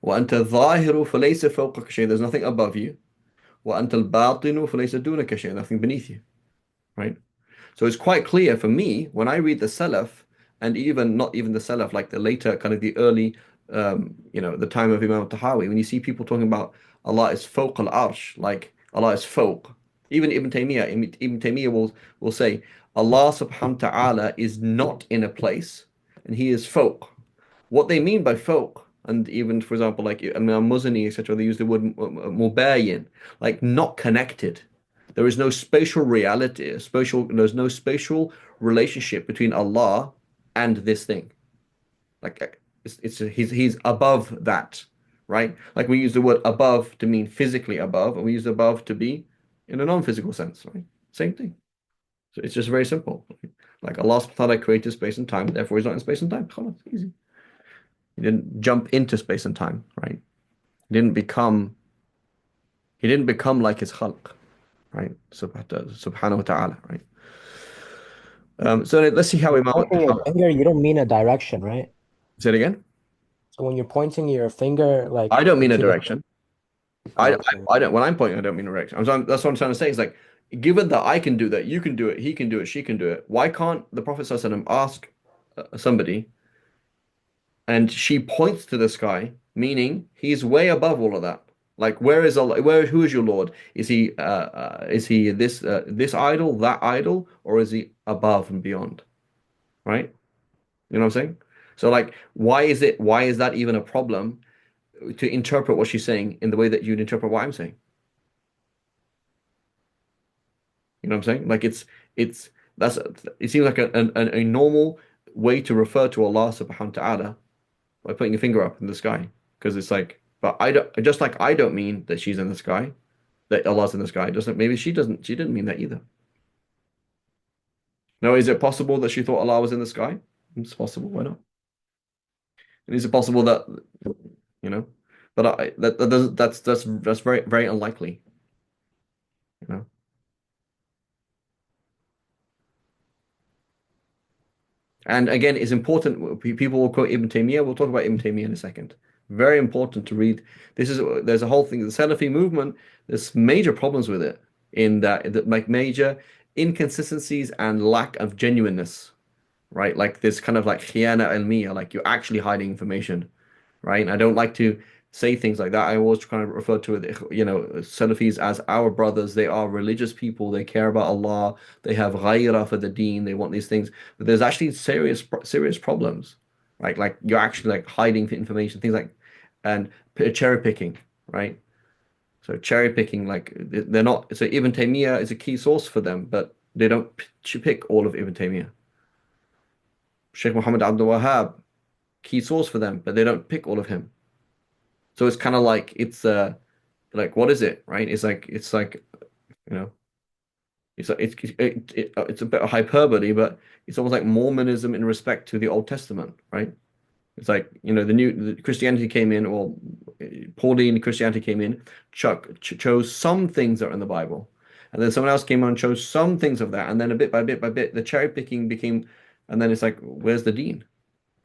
وأنت الظاهر فليس فوقك شيء. There's nothing above you. وأنت الباطن فليس دونك شيء. Nothing beneath you, right? So it's quite clear for me when I read the Salaf, and even not even the Salaf, like the later kind of the early, the time of Imam al-Tahawi, when you see people talking about Allah is fawq al-arsh, like Allah is fawq. Even Ibn Taymiyyah will say Allah subhanahu wa ta'ala is not in a place and he is fawq. What they mean by fawq, and even for example, like Imam Muzani, etc., they use the word mubayin, like not connected. There is no spatial reality, there's no spatial relationship between Allah and this thing. Like he's above that, right? Like we use the word above to mean physically above, and we use above to be in a non-physical sense, right? Same thing. So it's just very simple. Like Allah subhanahu wa ta'ala created space and time, therefore he's not in space and time. Khalas, easy. He didn't jump into space and time, right? He didn't become like his khalq, right? Subhanahu wa ta'ala, right? So let's see how Imam Talking al-Tahawi. of anger, you don't mean a direction, right? Say it again. So when you're pointing your finger like I don't mean a to the direction. okay. I don't, when I'm pointing, I don't mean a direction. That's what I'm trying to say. Is like, given that I can do that, you can do it, he can do it, she can do it. Why can't the Prophet ﷺ ask somebody and she points to the sky, meaning he's way above all of that. Like, where is Allah? Who is your Lord? Is he this idol, that idol, or is he above and beyond? Right? You know what I'm saying? So, like, why is that even a problem to interpret what she's saying in the way that you'd interpret what I'm saying? You know what I'm saying? Like, that's it seems like a normal way to refer to Allah subhanahu wa ta'ala by putting your finger up in the sky. Because it's like, but I don't, just like I don't mean that she's in the sky, that Allah's in the sky. Doesn't, maybe she didn't mean that either. Now, is it possible that she thought Allah was in the sky? It's possible. Why not? And is it possible that, you know, but that's very, very unlikely, you know. And again, it's important. People will quote Ibn Taymiyyah. We'll talk about Ibn Taymiyyah in a second. Very important to read. There's a whole thing. The Salafi movement. There's major problems with it in that like major inconsistencies and lack of genuineness, right? Like this kind of like khiyana ilmiya, like you're actually hiding information, right? And I don't like to say things like that. I always kind of refer to it, Salafis as our brothers. They are religious people. They care about Allah. They have ghayrah for the deen. They want these things. But there's actually serious problems, right? Like you're actually like hiding information, things like, and cherry picking, right? So cherry picking, like they're not. So Ibn Taymiyyah is a key source for them, but they don't pick all of Ibn Taymiyyah. Sheikh Muhammad Abdul Wahhab, key source for them, but they don't pick all of him. So it's kind of like like what is it, right? It's like you know it's a bit of hyperbole, but it's almost like Mormonism in respect to the Old Testament, right? It's like the Christianity came in, or Pauline Christianity came in, chose some things that are in the Bible, and then someone else came on and chose some things of that, and then bit by bit, the cherry picking became, and then it's like, where's the deen,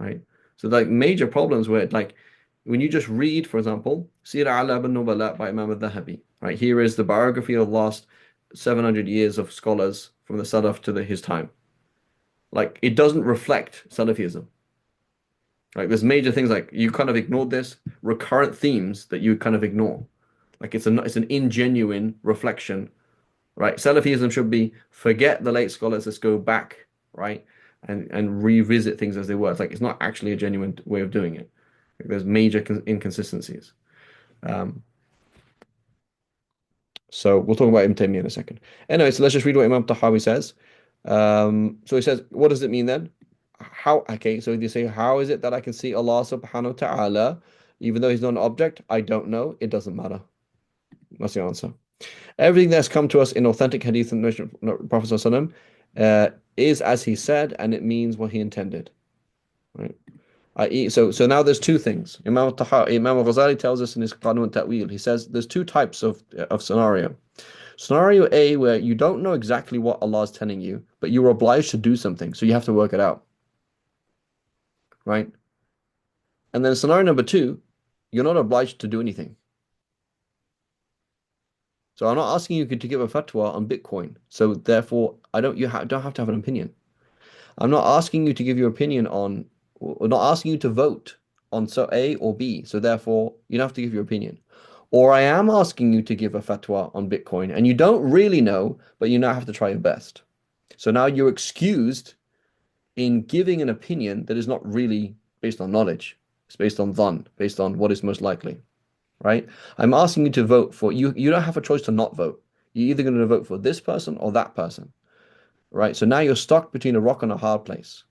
right? So like major problems where like when you just read, for example, Sir A'lam al-Nubala by Imam al-Dhahabi, right? Here is the biography of the last 700 years of scholars from the Salaf to his time. Like it doesn't reflect Salafism. Like there's major things like you kind of ignored this, recurrent themes that you kind of ignore. Like it's an ingenuine reflection, right? Salafism should be forget the late scholars, let's go back, right? And revisit things as they were. It's like it's not actually a genuine way of doing it. Like, there's major inconsistencies. Um, so we'll talk about Ibn Taymiyyah in a second. Anyway, so let's just read what Imam Tahawi says. So he says, what does it mean then? Okay, so you say, how is it that I can see Allah subhanahu wa ta'ala, even though he's not an object? I don't know. It doesn't matter. That's the answer. Everything that's come to us in authentic hadith and Prophet ﷺ, is as he said, and it means what he intended. Right? So now there's two things. Imam al-Ghazali tells us in his Qanun Ta'wil, he says there's two types of scenario. Scenario A, where you don't know exactly what Allah is telling you, but you're obliged to do something, so you have to work it out. Right? And then scenario number two, you're not obliged to do anything. So I'm not asking you to give a fatwa on Bitcoin. So therefore, don't have to have an opinion. I'm not asking you to give your opinion on, or not asking you to vote on so A or B. So therefore, you don't have to give your opinion. Or I am asking you to give a fatwa on Bitcoin, and you don't really know, but you now have to try your best. So now you're excused in giving an opinion that is not really based on knowledge. It's based on dhann, based on what is most likely. Right? I'm asking you to vote for you. You don't have a choice to not vote. You're either going to vote for this person or that person. Right? So now you're stuck between a rock and a hard place.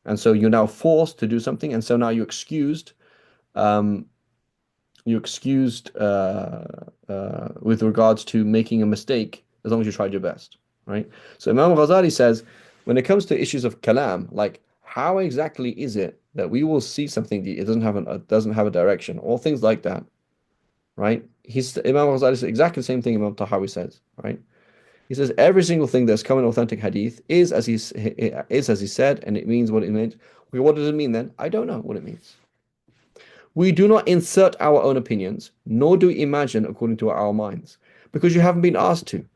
And so you're now forced to do something. And so now you're excused. With regards to making a mistake as long as you tried your best. Right? So Imam Ghazali says, when it comes to issues of kalam, like how exactly is it that we will see something that it doesn't have a direction, or things like that, right? Imam Ghazali says exactly the same thing Imam Tahawi says, right? He says every single thing that's come in authentic hadith is as he said, and it means what it means. Okay, what does it mean then? I don't know what it means. We do not insert our own opinions, nor do we imagine according to our minds, because you haven't been asked to,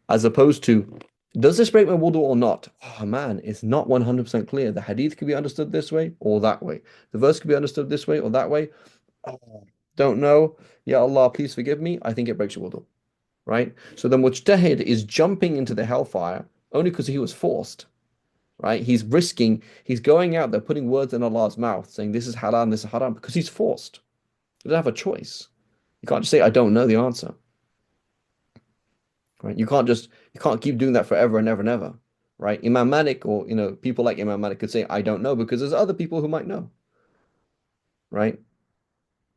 as opposed to, does this break my wudu or not? Oh man, it's not 100% clear. The hadith could be understood this way or that way. The verse could be understood this way or that way. Oh, don't know. Ya Allah, please forgive me. I think it breaks your wudu, right? So the mujtahid is jumping into the hellfire only because he was forced, right? He's going out there putting words in Allah's mouth, saying this is halal, this is haram, because he's forced. He doesn't have a choice. You can't just say, I don't know the answer, right? You can't keep doing that forever and ever and ever, right? Imam Malik or, people like Imam Malik could say, I don't know, because there's other people who might know, right?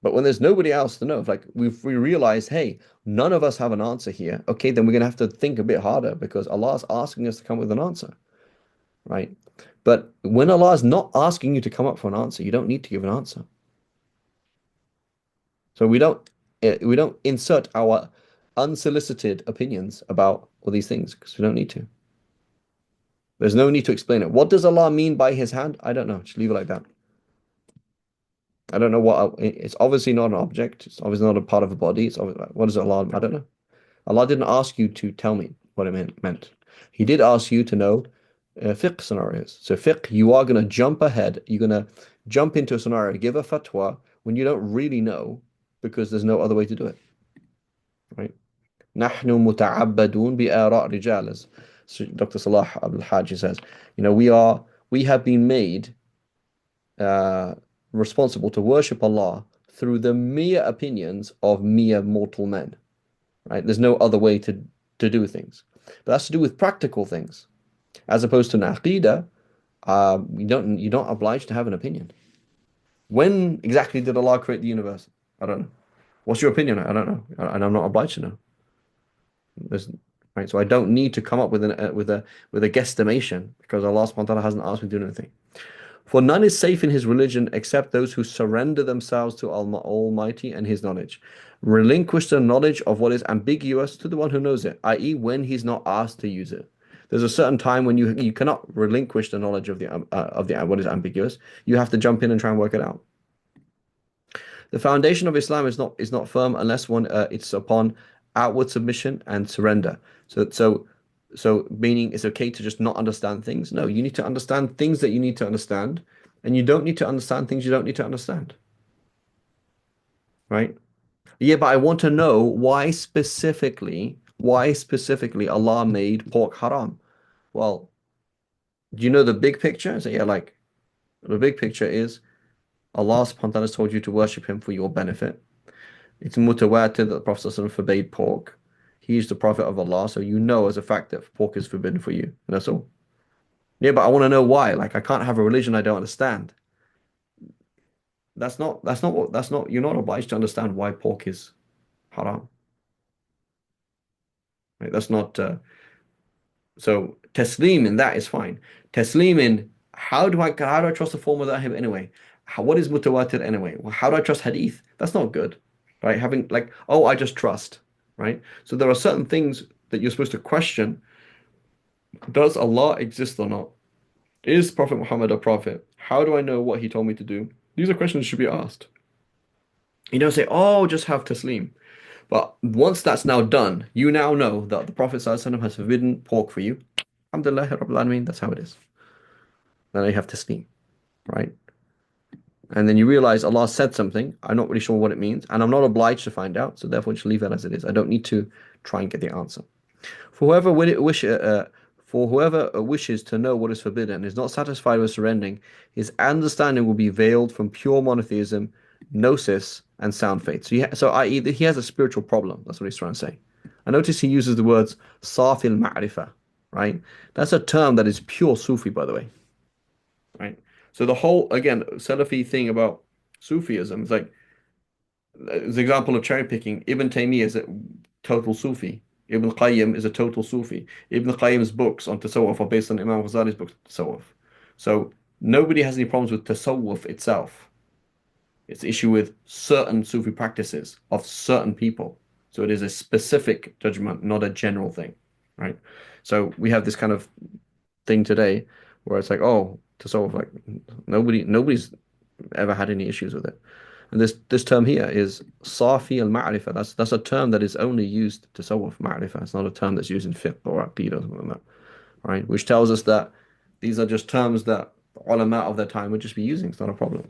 But when there's nobody else to know, if like we realize, hey, none of us have an answer here, okay, then we're gonna have to think a bit harder because Allah is asking us to come with an answer, right? But when Allah is not asking you to come up for an answer, you don't need to give an answer. So we don't insert our unsolicited opinions about all these things because we don't need to. There's no need to explain it. What does Allah mean by His hand? I don't know. Just leave it like that. I don't know it's obviously not an object. It's obviously not a part of a body. What is Allah? I don't know. Allah didn't ask you to tell me what it meant. He did ask you to know fiqh scenarios. So fiqh, you are going to jump ahead. You're going to jump into a scenario, give a fatwa when you don't really know because there's no other way to do it. Right? نحن متعبدون بآراء رجال, as Dr. Salah Abdul Hajj says. We have been made responsible to worship Allah through the mere opinions of mere mortal men. Right? There's no other way to do things. But that's to do with practical things. As opposed to an aqidah, you're not obliged to have an opinion. When exactly did Allah create the universe? I don't know. What's your opinion? I don't know. And I'm not obliged to know. Right? So I don't need to come up with a guesstimation because Allah subhanahu wa ta'ala hasn't asked me to do anything. For none is safe in his religion except those who surrender themselves to Almighty and His knowledge. Relinquish the knowledge of what is ambiguous to the one who knows it, i.e., when he's not asked to use it. There's a certain time when you cannot relinquish the knowledge of the what is ambiguous. You have to jump in and try and work it out. The foundation of Islam is not firm unless it's upon outward submission and surrender. So meaning it's okay to just not understand things. No, you need to understand things that you need to understand, and you don't need to understand things you don't need to understand. Right? Yeah, but I want to know why specifically Allah made pork haram. Well, do you know the big picture? So yeah, like the big picture is Allah subhanahu wa ta'ala has told you to worship Him for your benefit. It's mutawatir that the Prophet ﷺ forbade pork. He is the Prophet of Allah, so you know as a fact that pork is forbidden for you. And that's all. Yeah, but I want to know why. Like I can't have a religion I don't understand. You're not obliged to understand why pork is haram. Right? That's not so taslim in that is fine. Taslim in how do I trust the form of that anyway? What is mutawatir anyway? Well, how do I trust hadith? That's not good. Right? Having like, oh, I just trust. Right? So there are certain things that you're supposed to question. Does Allah exist or not? Is Prophet Muhammad a prophet? How do I know what he told me to do? These are questions that should be asked. You don't say, oh, just have taslim. But once that's now done, you now know that the Prophet ﷺ has forbidden pork for you. Alhamdulillah, Rabbil Alameen, that's how it is. Then you have taslim, right? And then you realize Allah said something. I'm not really sure what it means, and I'm not obliged to find out. So therefore, just leave it as it is. I don't need to try and get the answer. For whoever wishes to know what is forbidden and is not satisfied with surrendering, his understanding will be veiled from pure monotheism, gnosis, and sound faith. I.e., he has a spiritual problem. That's what he's trying to say. I notice he uses the words safil ma'rifah, right? That's a term that is pure Sufi, by the way, right? So the whole, again, Salafi thing about Sufism is like, the example of cherry picking, Ibn Taymiyyah is a total Sufi. Ibn Qayyim is a total Sufi. Ibn Qayyim's books on Tasawwuf are based on Imam Ghazali's books on Tasawwuf. So nobody has any problems with Tasawwuf itself. It's the issue with certain Sufi practices of certain people. So it is a specific judgment, not a general thing, right? So we have this kind of thing today where it's like, oh, Tasawwuf, like nobody's ever had any issues with it. And this term here is Safi al-Ma'rifah. That's a term that is only used to tasawwuf ma'rifah. It's not a term that's used in fiqh or aqeedah or something like that, right? Which tells us that these are just terms that ulama of their time would just be using. It's not a problem.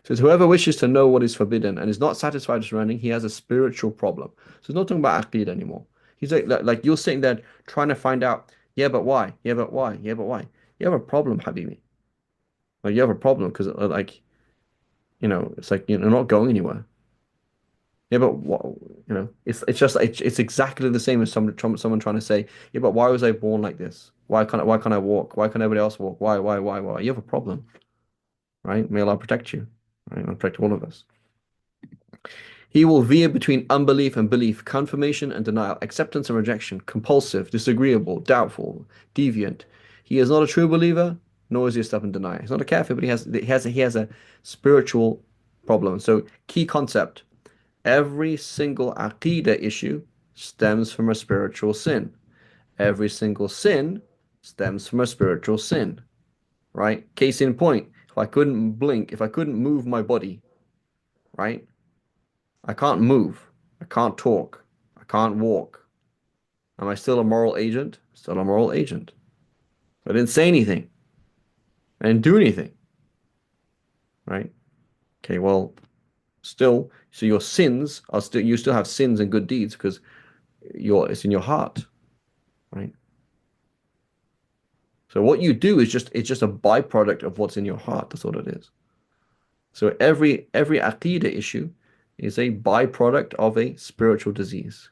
So it's whoever wishes to know what is forbidden and is not satisfied with surrounding, he has a spiritual problem. So it's not talking about aqeedah anymore. He's like you're sitting there trying to find out, yeah, but why? Yeah, but why? Yeah, but why? You have a problem, Habibi. Like you have a problem because like it's like you're not going anywhere. Yeah, but what, it's just it's exactly the same as someone trying to say, yeah, but why was I born like this? Why can't I walk? Why can't everybody else walk? Why? You have a problem, right? May Allah protect you, right? And protect all of us. He will veer between unbelief and belief, confirmation and denial, acceptance and rejection, compulsive, disagreeable, doubtful, deviant. He is not a true believer, nor is he a stubborn denier. He's not a kafir, but he has a spiritual problem. So key concept: every single aqidah issue stems from a spiritual sin. Every single sin stems from a spiritual sin. Right? Case in point: if I couldn't blink, if I couldn't move my body, right? I can't move. I can't talk. I can't walk. Am I still a moral agent? Still a moral agent. I didn't say anything. I didn't do anything. Right? Okay, well, still, so your sins are still, you still have sins and good deeds because it's in your heart. Right? So what you do is it's just a byproduct of what's in your heart. That's what it is. So every aqidah issue is a byproduct of a spiritual disease.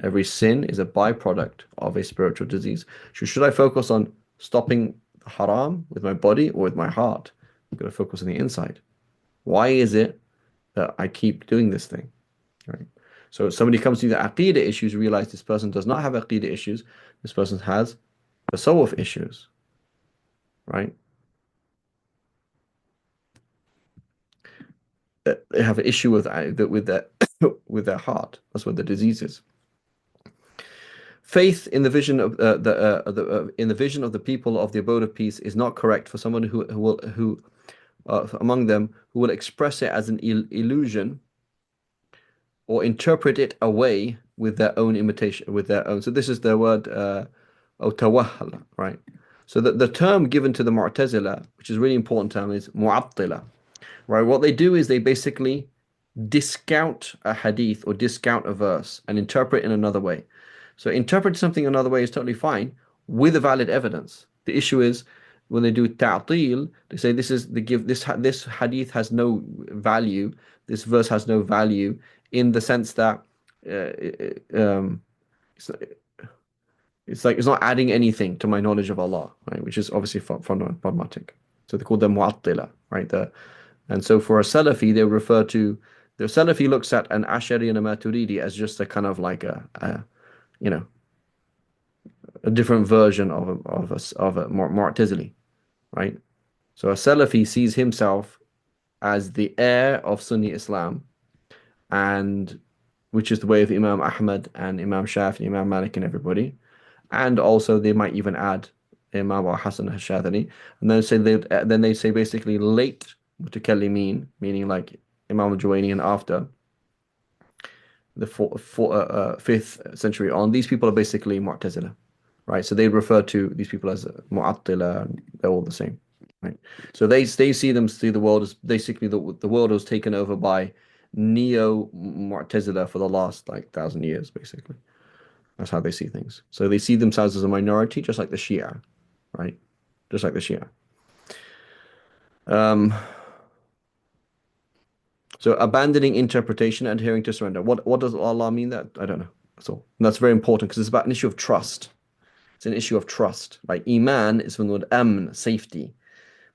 Every sin is a byproduct of a spiritual disease. Should I focus on stopping haram with my body or with my heart? I'm going to focus on the inside. Why is it that I keep doing this thing? Right? So if somebody comes to the aqidah issues, realize this person does not have aqidah issues. This person has tasawwuf issues. Right? They have an issue with their with their heart. That's what the disease is. Faith in the vision of in the vision of the people of the abode of peace is not correct for someone who among them who will express it as an illusion or interpret it away with their own imitation, with their own. So this is the word al-Tahawi, right? So the term given to the Mu'tazila, which is a really important term, is mu'attila, right? What they do is they basically discount a hadith or discount a verse and interpret it in another way. So interpret something another way is totally fine with a valid evidence. The issue is when they do ta'til, they say this hadith has no value, this verse has no value in the sense that it's, it's not adding anything to my knowledge of Allah, right? Which is obviously problematic. So they call them mu'attila, right? And so for a Salafi, they refer to the Salafi looks at an Ash'ari and a Maturidi as just a kind of like a different version of a Mu'tazili, right? So a Salafi sees himself as the heir of Sunni Islam, and which is the way of Imam Ahmad and Imam Shafi, Imam Malik, and everybody. And also they might even add Imam Hassan al-Shadhili, and then they say basically late mutakallimin, meaning like Imam al-Juwayni and after the 5th century on. These people are basically Mu'tazila, right? So they refer to these people as Mu'attila, and they're all the same, right? So they see the world as basically the world was taken over by neo-Mu'tazila for the last like 1,000 years, basically. That's how they see things. So they see themselves as a minority, just like the Shia, right? Just like the Shia. So abandoning interpretation, adhering to surrender. What does Allah mean that? I don't know. That's all. And that's very important because it's about an issue of trust. It's an issue of trust. Like Iman is from the word amn, safety,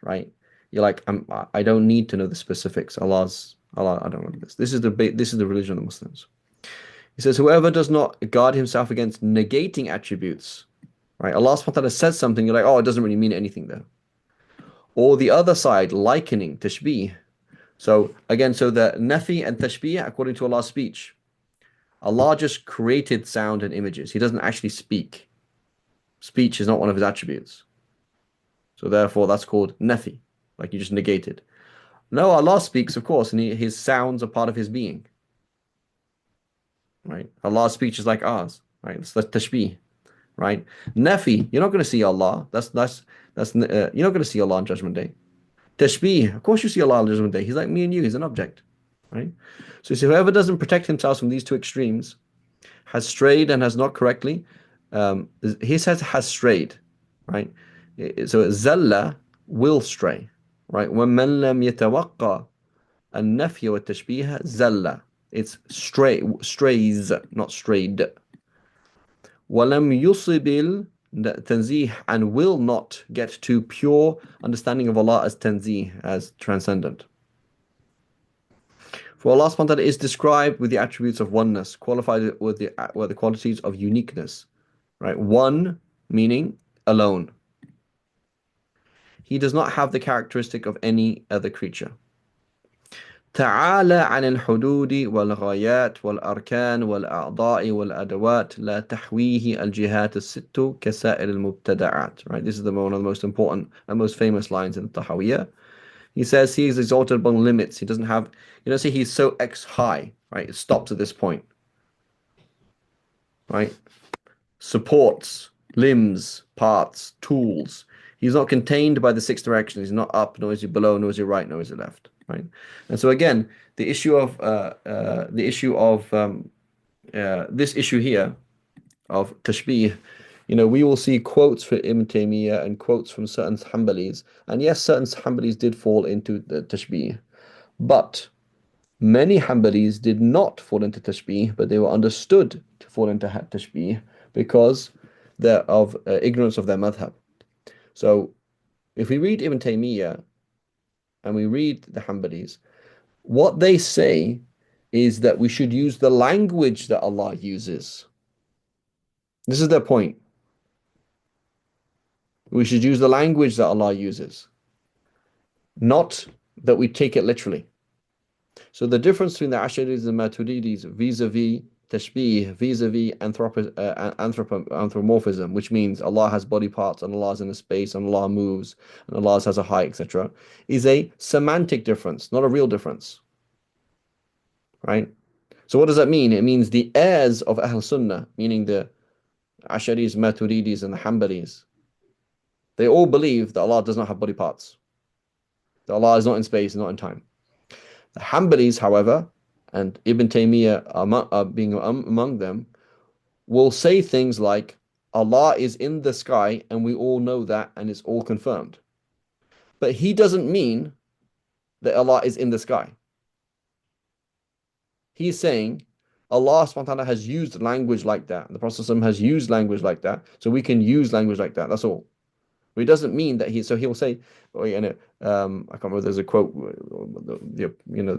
right? You're like, I don't need to know the specifics. Allah, I don't know this. This is the religion of the Muslims. He says, whoever does not guard himself against negating attributes, right? Allah subhanahu wa ta'ala says something, you're like, oh, it doesn't really mean anything there. Or the other side, likening, tashbih. So again, so the nafi and tashbih, according to Allah's speech, Allah just created sound and images. He doesn't actually speak. Speech is not one of his attributes. So therefore, that's called nafi, like you just negated. No, Allah speaks, of course, and his sounds are part of his being, right? Allah's speech is like ours, right? It's the tashbih, right? Nafi, you're not going to see Allah. You're not going to see Allah on Judgment Day. Tashbih, of course you see Allah on Judgment Day. He's like me and you. He's an object, right? So whoever doesn't protect himself from these two extremes has strayed and has not correctly. He says has strayed, right? So zalla will stray, right? وَمَنْ لَمْ يَتَوَقَّى النَّفْيَ وَالتَّشْبِيهَ زَلَّ. It's strays, not strayed. وَلَمْ يُصِبِ التنزيه, and will not get to pure understanding of Allah as tanzih, as transcendent. For Allah subhanahu wa ta'ala is described with the attributes of oneness, qualified with the qualities of uniqueness. Right? One meaning alone. He does not have the characteristic of any other creature. تعالى عن الحدود والغايات والأركان والأعضاء والأدوات لا تحويه الجهات الست كسائر المبتدعات. Right? This is one of the most important and most famous lines in the al-Tahawi. He says he is exalted above limits. He doesn't have, say he's so X high, right? It stops at this point, right? Supports, limbs, parts, tools. He's not contained by the six directions. He's not up, nor is he below, nor is he right, nor is he left, right? And so again, the issue of this issue here of tashbih, we will see quotes for Ibn Taymiyyah and quotes from certain Hanbalis. And yes, certain Hanbalis did fall into the tashbih, but many Hanbalis did not fall into tashbih, but they were understood to fall into tashbih because of ignorance of their madhab. So if we read Ibn Taymiyyah and we read the Hanbalis, what they say is that we should use the language that Allah uses. This is their point. We should use the language that Allah uses, not that we take it literally. So the difference between the Asharis and Maturidis vis-a-vis tashbih, vis-a-vis anthropomorphism, which means Allah has body parts and Allah is in a space and Allah moves and Allah has a height, etc., is a semantic difference, not a real difference. Right? So what does that mean? It means the heirs of Ahl Sunnah, meaning the Asharis, Maturidis, and the Hanbalis, they all believe that Allah does not have body parts. That Allah is not in space, not in time. The Hanbalis, however, and Ibn Taymiyyah being among them, will say things like, Allah is in the sky and we all know that and it's all confirmed. But he doesn't mean that Allah is in the sky. He's saying Allah subhanahu wa ta'ala has used language like that. The Prophet has used language like that. So we can use language like that. That's all. But it doesn't mean that he'll say, I can't remember, there's a quote,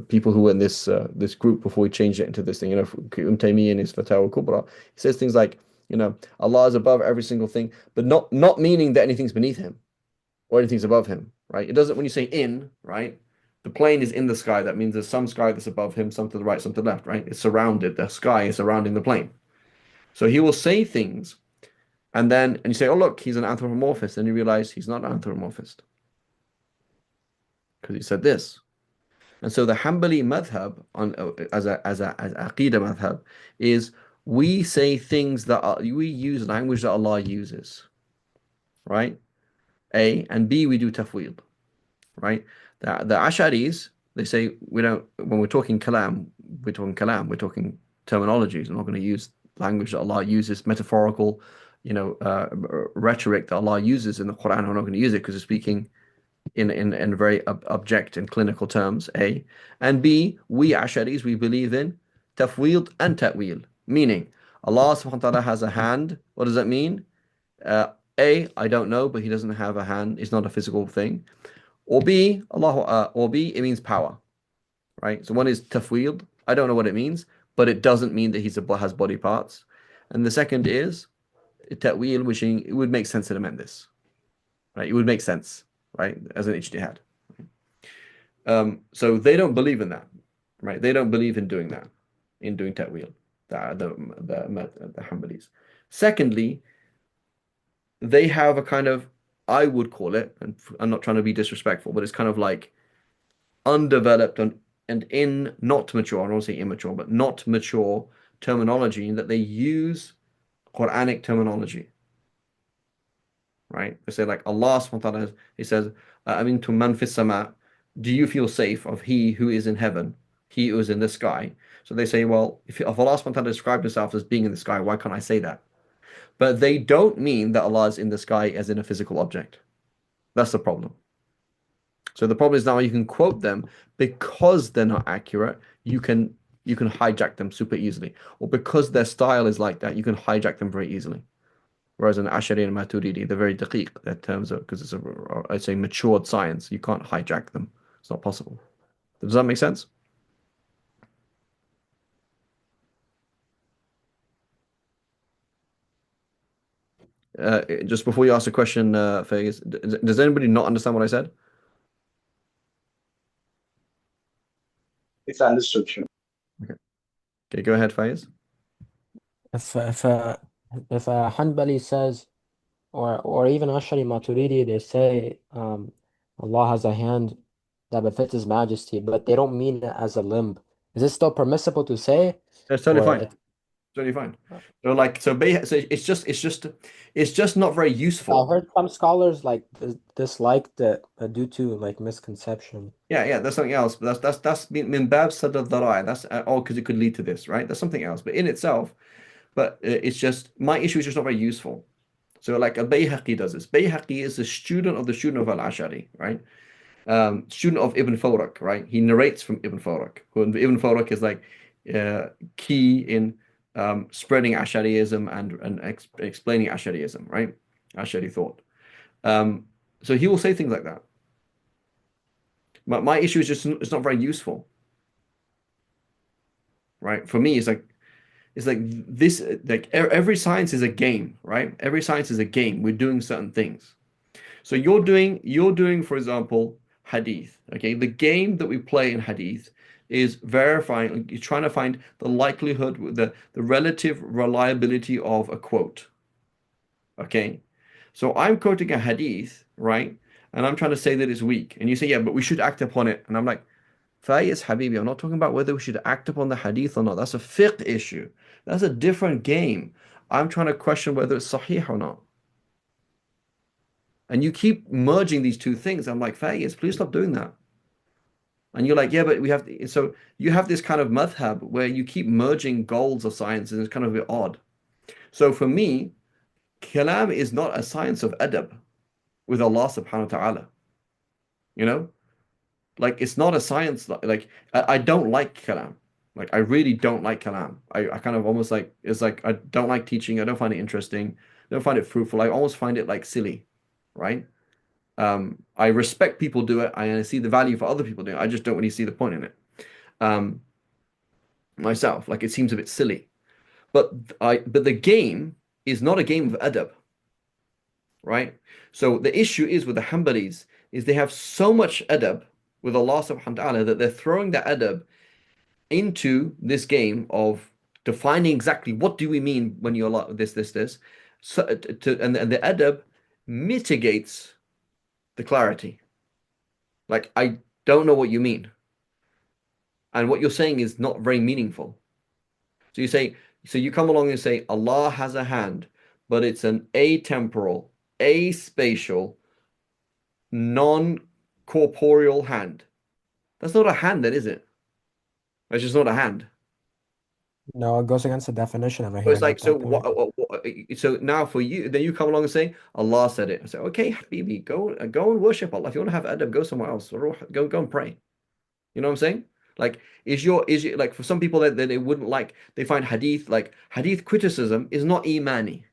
people who were in this group before we changed it into this thing, Ibn Taymiyyah in his Fatawa Kubra, he says things like, Allah is above every single thing, but not meaning that anything's beneath him or anything's above him, right? It doesn't, when you say in, right? The plane is in the sky. That means there's some sky that's above him, some to the right, some to the left, right? It's surrounded. The sky is surrounding the plane. So he will say things, and you say, oh, look, he's an anthropomorphist. And you realize he's not an anthropomorphist because he said this. And so the Hanbali madhab as Aqidah madhab is we say things we use language that Allah uses, right? A, and B, we do tafweed, right? The Ash'aris, they say we don't, when we're talking kalam, we're talking terminologies. We're not going to use language that Allah uses, metaphorical, rhetoric that Allah uses in the Quran. We're not going to use it because we're speaking in very object and clinical terms, A. And B, we Ash'aris, we believe in tafweed and ta'wil, meaning Allah subhanahu wa ta'ala has a hand. What does that mean? A, I don't know, but he doesn't have a hand. It's not a physical thing. Or B, it means power, right? So one is tafweed. I don't know what it means, but it doesn't mean that he has body parts. And the second is ta'wil, which it would make sense to amend this, right? It would make sense, right, as an ijtihad. So they don't believe in that, right? They don't believe in doing that, in doing ta'wil, the Hanbalis. Secondly, they have a kind of, I would call it, and I'm not trying to be disrespectful, but it's kind of like undeveloped and in not mature, I don't want to say immature, but not mature terminology that they use Quranic terminology, right? They say like Allah subhanahu wa ta'ala, he says, to man fis sama, do you feel safe of he who is in heaven, he who is in the sky? So they say, well, if Allah subhanahu wa ta'ala described himself as being in the sky, why can't I say that? But they don't mean that Allah is in the sky as in a physical object. That's the problem. So the problem is now you can quote them because they're not accurate, you can hijack them super easily. Or because their style is like that, you can hijack them very easily. Whereas in Ashari and Maturidi, they're very daqiq, their terms are because it's a matured science. You can't hijack them. It's not possible. Does that make sense? Just before you ask a question, Faiz, does anybody not understand what I said? It's understood. Sure. Okay, go ahead, Faiz. If a Hanbali says, or even Ashari Maturidi, they say Allah has a hand that befits His Majesty, but they don't mean it as a limb. Is it still permissible to say, That's totally or fine. Totally fine. So like so, it's just not very I've useful. heard some scholars like dislike it due to like misconception. Yeah, that's something else. But that's min bab sad al-dharai. That's because it could lead to this, right? That's something else. But in itself, it's just my issue is just not very useful. So like al-Bayhaqi does this. Bayhaqi is a student of the student of al-Ash'ari, right? Student of Ibn Farak, right? He narrates from Ibn Farak. Ibn Farak is like key in spreading Ash'ariism and explaining Ash'ariism, right? Ash'ari thought. So he will say things like that. My issue is just it's not very useful, right? For me, it's like this like every science is a game, right? Every science is a game. We're doing certain things. So you're doing, for example, hadith. Okay, the game that we play in hadith is verifying. You're trying to find the likelihood, the relative reliability of a quote. Okay, so I'm quoting a hadith, right? And I'm trying to say that it's weak, and you say, yeah, but we should act upon it. And I'm like, Faiz Habibi, I'm not talking about whether we should act upon the hadith or not. That's a fiqh issue. That's a different game. I'm trying to question whether it's sahih or not. And you keep merging these two things. I'm like, Faiz, please stop doing that. And you're like, yeah, but we have so you have this kind of madhab where you keep merging goals of science, and it's kind of a bit odd. So for me, kalam is not a science of adab with Allah subhanahu wa ta'ala. You know? Like it's not a science like I don't like kalam. Like I really don't like kalam. I kind of almost like it's like I don't like teaching. I don't find it interesting. I don't find it fruitful. I almost find it like silly, right? I respect people do it. I see the value for other people doing it. I just don't really see the point in it. Um, Myself, like it seems a bit silly. But the game is not a game of adab, right? So the issue is with the Hanbalis is they have so much adab with Allah subhanahu wa ta'ala that they're throwing the adab into this game of defining exactly what do we mean when you're like this. So and the adab mitigates the clarity. Like I don't know what you mean. And what you're saying is not very meaningful. So you come along and say Allah has a hand, but it's an atemporal, aspatial, non-corporeal hand. That's not a hand then, is it? That's just not a hand. No, it goes against the definition of a So it's hand like at so that point. so now for you, then you come along and say Allah said it. I say, okay, Habibi, go and worship Allah. If you want to have adab, go somewhere else. Go and pray. You know what I'm saying? Like, is your like for some people that they wouldn't like, they find hadith criticism is not imani.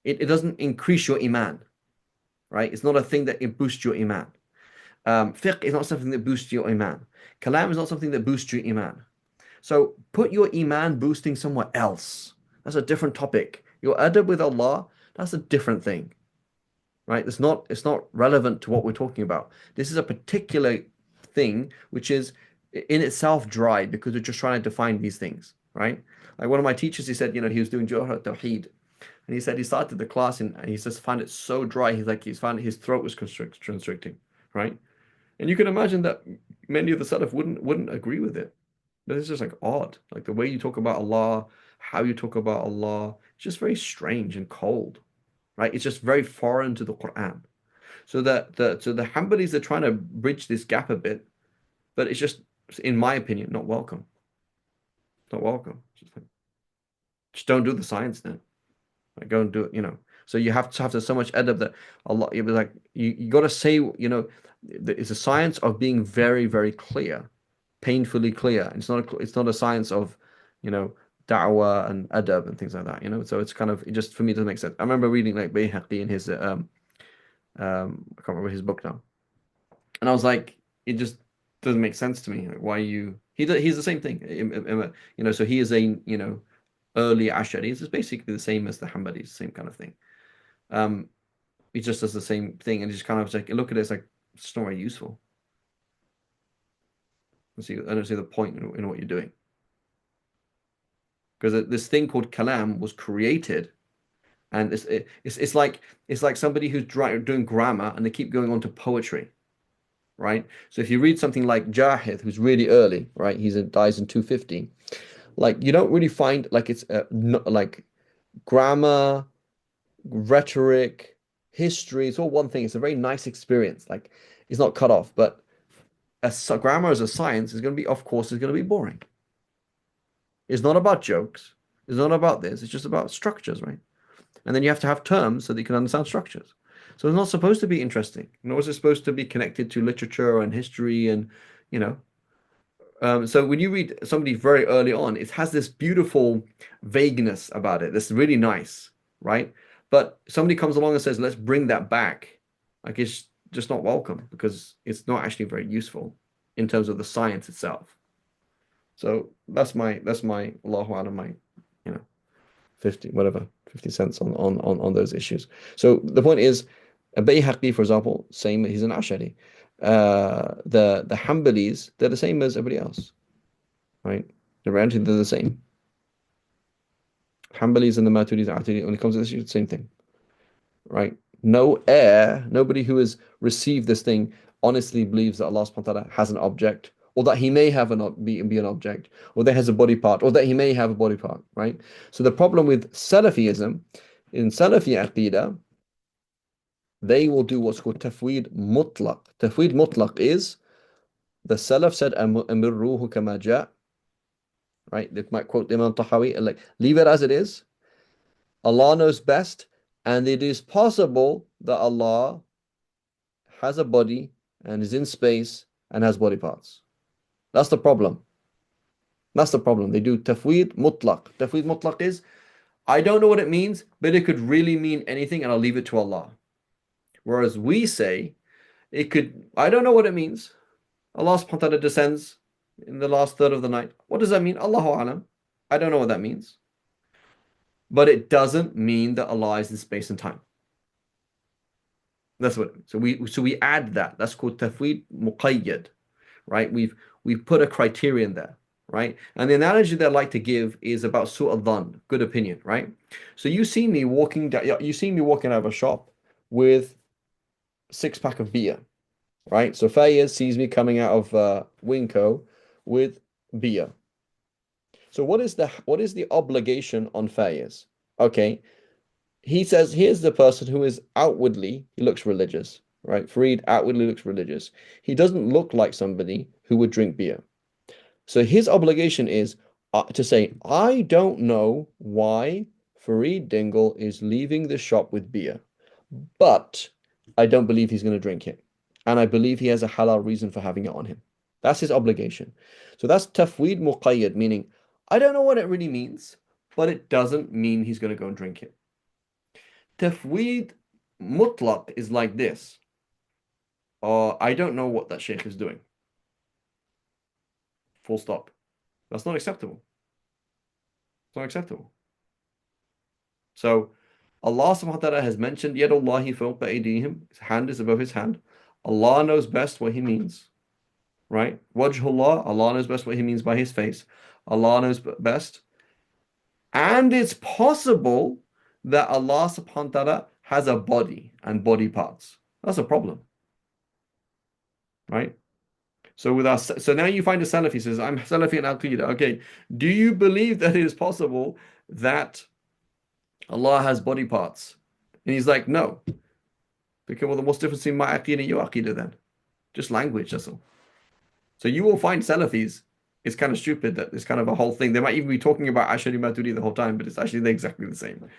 It doesn't increase your iman, right? It's not a thing that it boosts your iman. Fiqh is not something that boosts your iman. Kalam is not something that boosts your iman. So put your iman boosting somewhere else. That's a different topic. Your adab with Allah, that's a different thing, right? It's not relevant to what we're talking about. This is a particular thing which is in itself dry because we're just trying to define these things, right? Like one of my teachers, he said, he was doing Jawhar Tawheed, and he said he started the class and he just found it so dry. He's found his throat was constricting, right? And you can imagine that many of the Salaf wouldn't agree with it. But it's just like odd. Like the way you talk about Allah, how you talk about Allah, it's just very strange and cold, right? It's just very foreign to the Quran. So the Hanbalis are trying to bridge this gap a bit, but it's just, in my opinion, not welcome. Not welcome. Just don't do the science then. Like go and do it, you know. So you have to have so much adab that Allah, you like you got to say, you know, it's a science of being very, very clear, painfully clear. It's not a science of, you know, da'wah and adab and things like that, you know. So it's kind of, it just for me doesn't make sense. I remember reading like Bayhaqi in his I can't remember his book now, and I was like, it just doesn't make sense to me. Like, why you? He's the same thing, you know. So he is a, you know, early Ash'aris. It's basically the same as the Hanbalis, same kind of thing. Um, he just does the same thing, and just kind of like look at it, it's like it's not very useful. I don't see the point in what you're doing, because this thing called kalam was created, and it's like somebody who's doing grammar and they keep going on to poetry, right? So if you read something like Jahith, who's really early, right? Dies in 250. Like you don't really find like it's like grammar, rhetoric, history. It's all one thing. It's a very nice experience. Like it's not cut off, but grammar as a science is going to be, of course, is going to be boring. It's not about jokes. It's not about this. It's just about structures, right? And then you have to have terms so that you can understand structures. So it's not supposed to be interesting, nor is it supposed to be connected to literature and history and, you know. So when you read somebody very early on, it has this beautiful vagueness about it. That's really nice, right? But somebody comes along and says, let's bring that back. Like it's just not welcome because it's not actually very useful in terms of the science itself. So that's my Allahu Alam, my, you know, 50 cents on those issues. So the point is, Bayhaqi, for example, same, he's an Ash'ari. The Hanbalis, they're the same as everybody else, right? They're the same. Hanbalis and the Maturidis and Atari, when it comes to this issue, the same thing, right? Nobody who has received this thing honestly believes that Allah subhanahu wa ta'ala has an object, or that he may have be an object, or that has a body part, or that he may have a body part, right? So the problem with Salafism, in Salafi Aqidah, they will do what's called tafweed mutlaq. Tafweed mutlaq is, the Salaf said, amirruhu kama ja', right? They might quote Imam al-Tahawi, like, leave it as it is. Allah knows best, and it is possible that Allah has a body and is in space and has body parts. That's the problem. That's the problem. They do tafweed mutlaq. Tafweed mutlaq is, I don't know what it means, but it could really mean anything, and I'll leave it to Allah. Whereas we say, it could, I don't know what it means. Allah subhanahu wa ta'ala descends in the last third of the night. What does that mean? Allahu alam. I don't know what that means. But it doesn't mean that Allah is in space and time. That's what it means. So we add that. That's called tafweed muqayyad, right? We've put a criterion there, right? And the analogy that I like to give is about su'al dhan, good opinion, right? So you see me walking out of a shop with a 6-pack of beer, right? So Fayyaz sees me coming out of Winco with beer. So what is the obligation on Fayyaz? Okay, he says, here's the person who is outwardly, he looks religious, right? Fareed outwardly looks religious. He doesn't look like somebody who would drink beer. So his obligation is to say, I don't know why Fareed Dingle is leaving the shop with beer, but I don't believe he's going to drink it. And I believe he has a halal reason for having it on him. That's his obligation. So that's tafweed muqayyad, meaning I don't know what it really means, but it doesn't mean he's going to go and drink it. Tafweed mutlaq is like this. I don't know what that sheikh is doing. Full stop. That's not acceptable. It's not acceptable. So Allah subhanahu wa ta'ala has mentioned Yadullahi fawqa aydihim. His hand is above his hand. Allah knows best what he means. Right? Wajhullah, Allah knows best what he means by his face. Allah knows best. And it's possible that Allah subhanahu wa ta'ala has a body and body parts. That's a problem. Right? So with us, so now you find a Salafi says, I'm Salafi in Aqidah. Okay, do you believe that it is possible that Allah has body parts? And he's like, no. Okay, well, then what's the difference between my Aqidah and your Aqidah then? Just language, that's all. So you will find Salafis. It's kind of stupid that it's kind of a whole thing. They might even be talking about Ashari Maturidi the whole time, but it's actually exactly the same.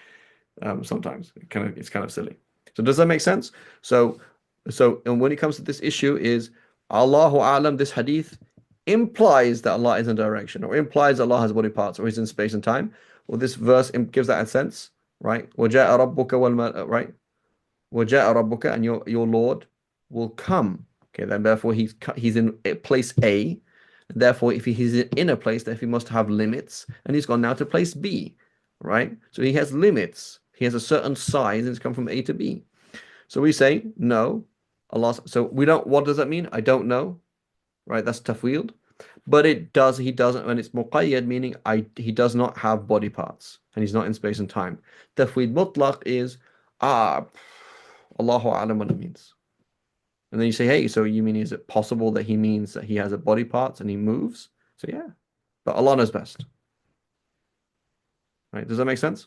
Sometimes it's kind of silly. So does that make sense? So and when it comes to this issue, is Allahu A'lam, this hadith implies that Allah is in direction, or implies Allah has body parts, or He's in space and time. Well, this verse gives that a sense, right? وَجَاءَ رَبُّكَ right? وَجَاءَ رَبُّكَ, and your Lord will come. Okay, then therefore he's in place A. Therefore, if he's in a place, then he must have limits, and he's gone now to place B, right? So he has limits. He has a certain size, and it's come from A to B. So we say no, Allah. So we don't. What does that mean? I don't know, right? That's tafwid. But it does. He doesn't, and it's muqayyad, meaning he does not have body parts, and he's not in space and time. Tafwid mutlaq is Allahu a'lam what it means. And then you say, hey, so you mean, is it possible that he means that he has a body parts and he moves? So yeah, but Allah knows best. Right? Does that make sense?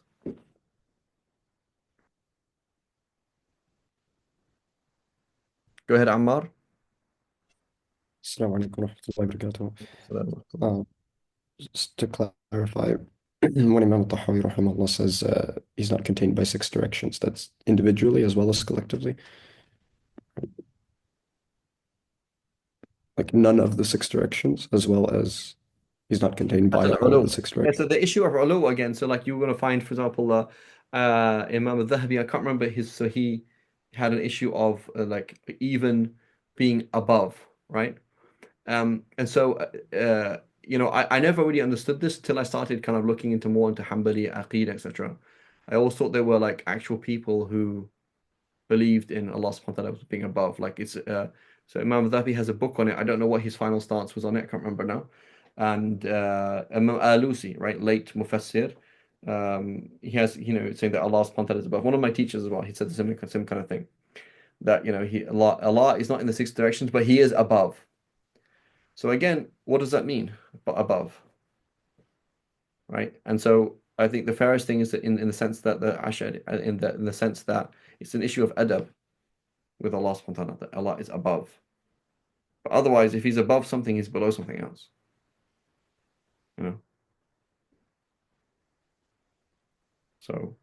Go ahead, Ammar. Assalamu alaikum warahmatullahi wabarakatuh. Just to clarify, when Imam al-Tahawi rahimahullah says he's not contained by six directions, that's individually as well as collectively. Like none of the six directions, as well as he's not contained by all of the six Yeah, directions. so the issue of ulu again, so like you're going to find, for example, Imam al-Dhahabi, I can't remember so he had an issue of like even being above, right? And so I never really understood this till I started kind of looking more into Hanbali, Aqid, etc. I always thought they were like actual people who believed in Allah subhanahu wa ta'ala being above. Like it's so Imam Dhabi has a book on it. I don't know what his final stance was on it. I can't remember now. And Imam Alusi, right, late Mufassir, he has, saying that Allah subhanahu wa ta'ala is above. One of my teachers as well, he said the same kind of thing. That, Allah is not in the six directions, but he is above. So again, what does that mean? Above. Right? And so I think the fairest thing is that in the sense that the Ash'ari, in the sense that it's an issue of adab with Allah subhanahu wa ta'ala, that Allah is above. But otherwise, if he's above something, he's below something else. So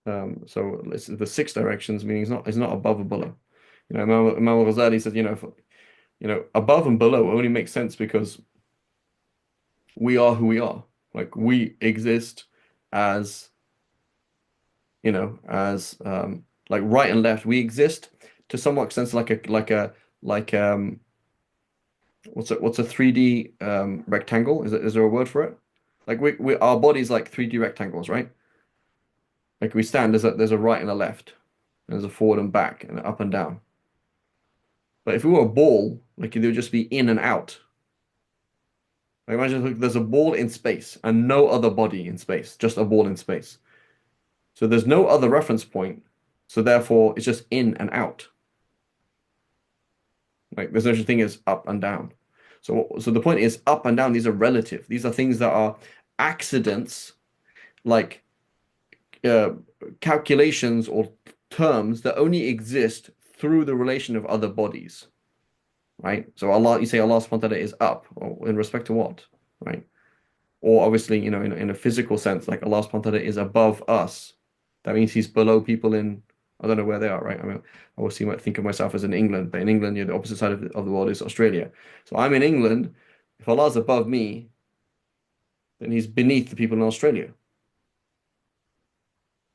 it's the six directions, meaning it's not above or below. Imam al-Ghazali says, above and below only makes sense because we are who we are. Like we exist as, like right and left. We exist to somewhat extent like what's a 3D rectangle? Is there a word for it? Like we our body's like 3D rectangles, right? Like we stand, there's a right and a left, and there's a forward and back, and up and down. But if we were a ball, like it would just be in and out. Like imagine there's a ball in space and no other body in space, just a ball in space. So there's no other reference point, so therefore it's just in and out. Like there's no such thing as up and down. So the point is up and down, these are relative. These are things that are accidents, like calculations or terms that only exist through the relation of other bodies, right? So Allah, you say Allah subhanahu wa ta'ala is up, or in respect to what, right? Or obviously, in a physical sense, like Allah subhanahu wa ta'ala is above us. That means he's below people in, I don't know where they are, right? I mean, I always might think of myself as in England, but in England, the opposite side of the world is Australia. So I'm in England. If Allah's above me, then he's beneath the people in Australia.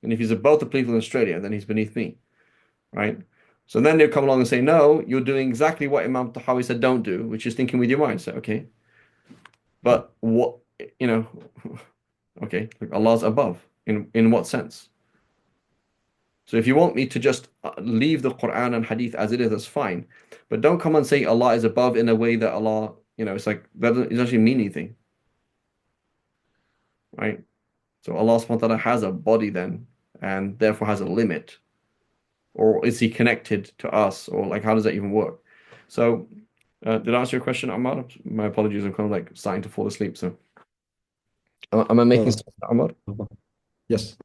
And if he's above the people in Australia, then he's beneath me, right? So then they'll come along and say, no, you're doing exactly what Imam Tahawi said don't do, which is thinking with your mind. So, okay. But what, okay, like Allah's above. In what sense? So if you want me to just leave the Quran and Hadith as it is, that's fine. But don't come and say Allah is above in a way that Allah, it's like, that doesn't actually mean anything. Right? So Allah subhanahu wa ta'ala has a body then, and therefore has a limit. Or is he connected to us? Or like, how does that even work? So Did I answer your question, Ammar? My apologies. I'm kind of like starting to fall asleep. So, am I making So, sense, Ammar? yes.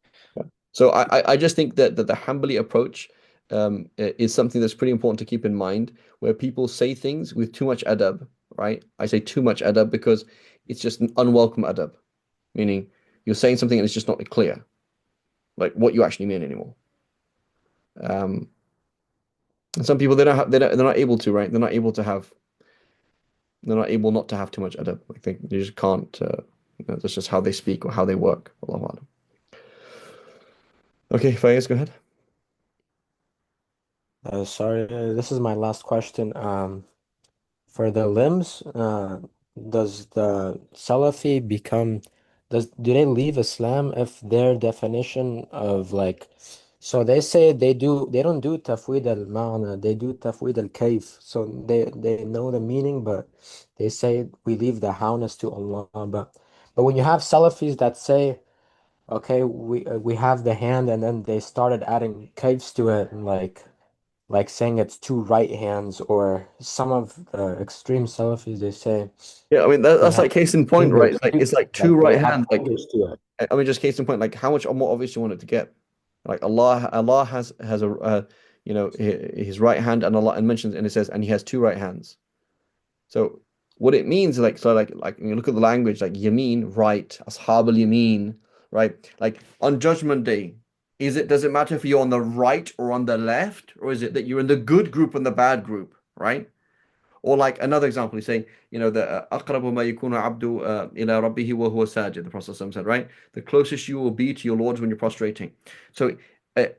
So I just think that the Hanbali approach is something that's pretty important to keep in mind, where people say things with too much adab, right? I say too much adab because it's just an unwelcome adab, meaning you're saying something and it's just not clear, like what you actually mean anymore. Um, and some people they're not able to, right? They're not able not to have too much adab. Like they just can't. That's just how they speak or how they work. Allahu A'lam. Okay, Faiz, go ahead. Sorry, this is my last question. For the limbs, does the Salafi become, do they leave Islam if their definition of like, so they say they don't do tafwid al-ma'na, they do tafwid al-kayf. So they know the meaning, but they say we leave the howness to Allah. But when you have Salafis that say, okay, we have the hand, and then they started adding kayfs to it, and like saying it's two right hands, or some of the extreme Salafis, they say Yeah, I mean it that's has like case in point, right? fingers It's too. like two Like they right add hands. Like fingers to it. I mean, just case in point. Like how much more obvious you want it to get? Like Allah has a his right hand, and Allah and mentions, and it says, and he has two right hands. So what it means, like when you look at the language, like yameen, right, ashab al yameen, right? Like on Judgment Day, does it matter if you're on the right or on the left, or is it that you're in the good group and the bad group, right? Or like another example, he's saying, the أقرب ما يكون عبد إلى ربه وهو ساجد. The Prophet ﷺ said, right? The closest you will be to your Lord when you're prostrating. So,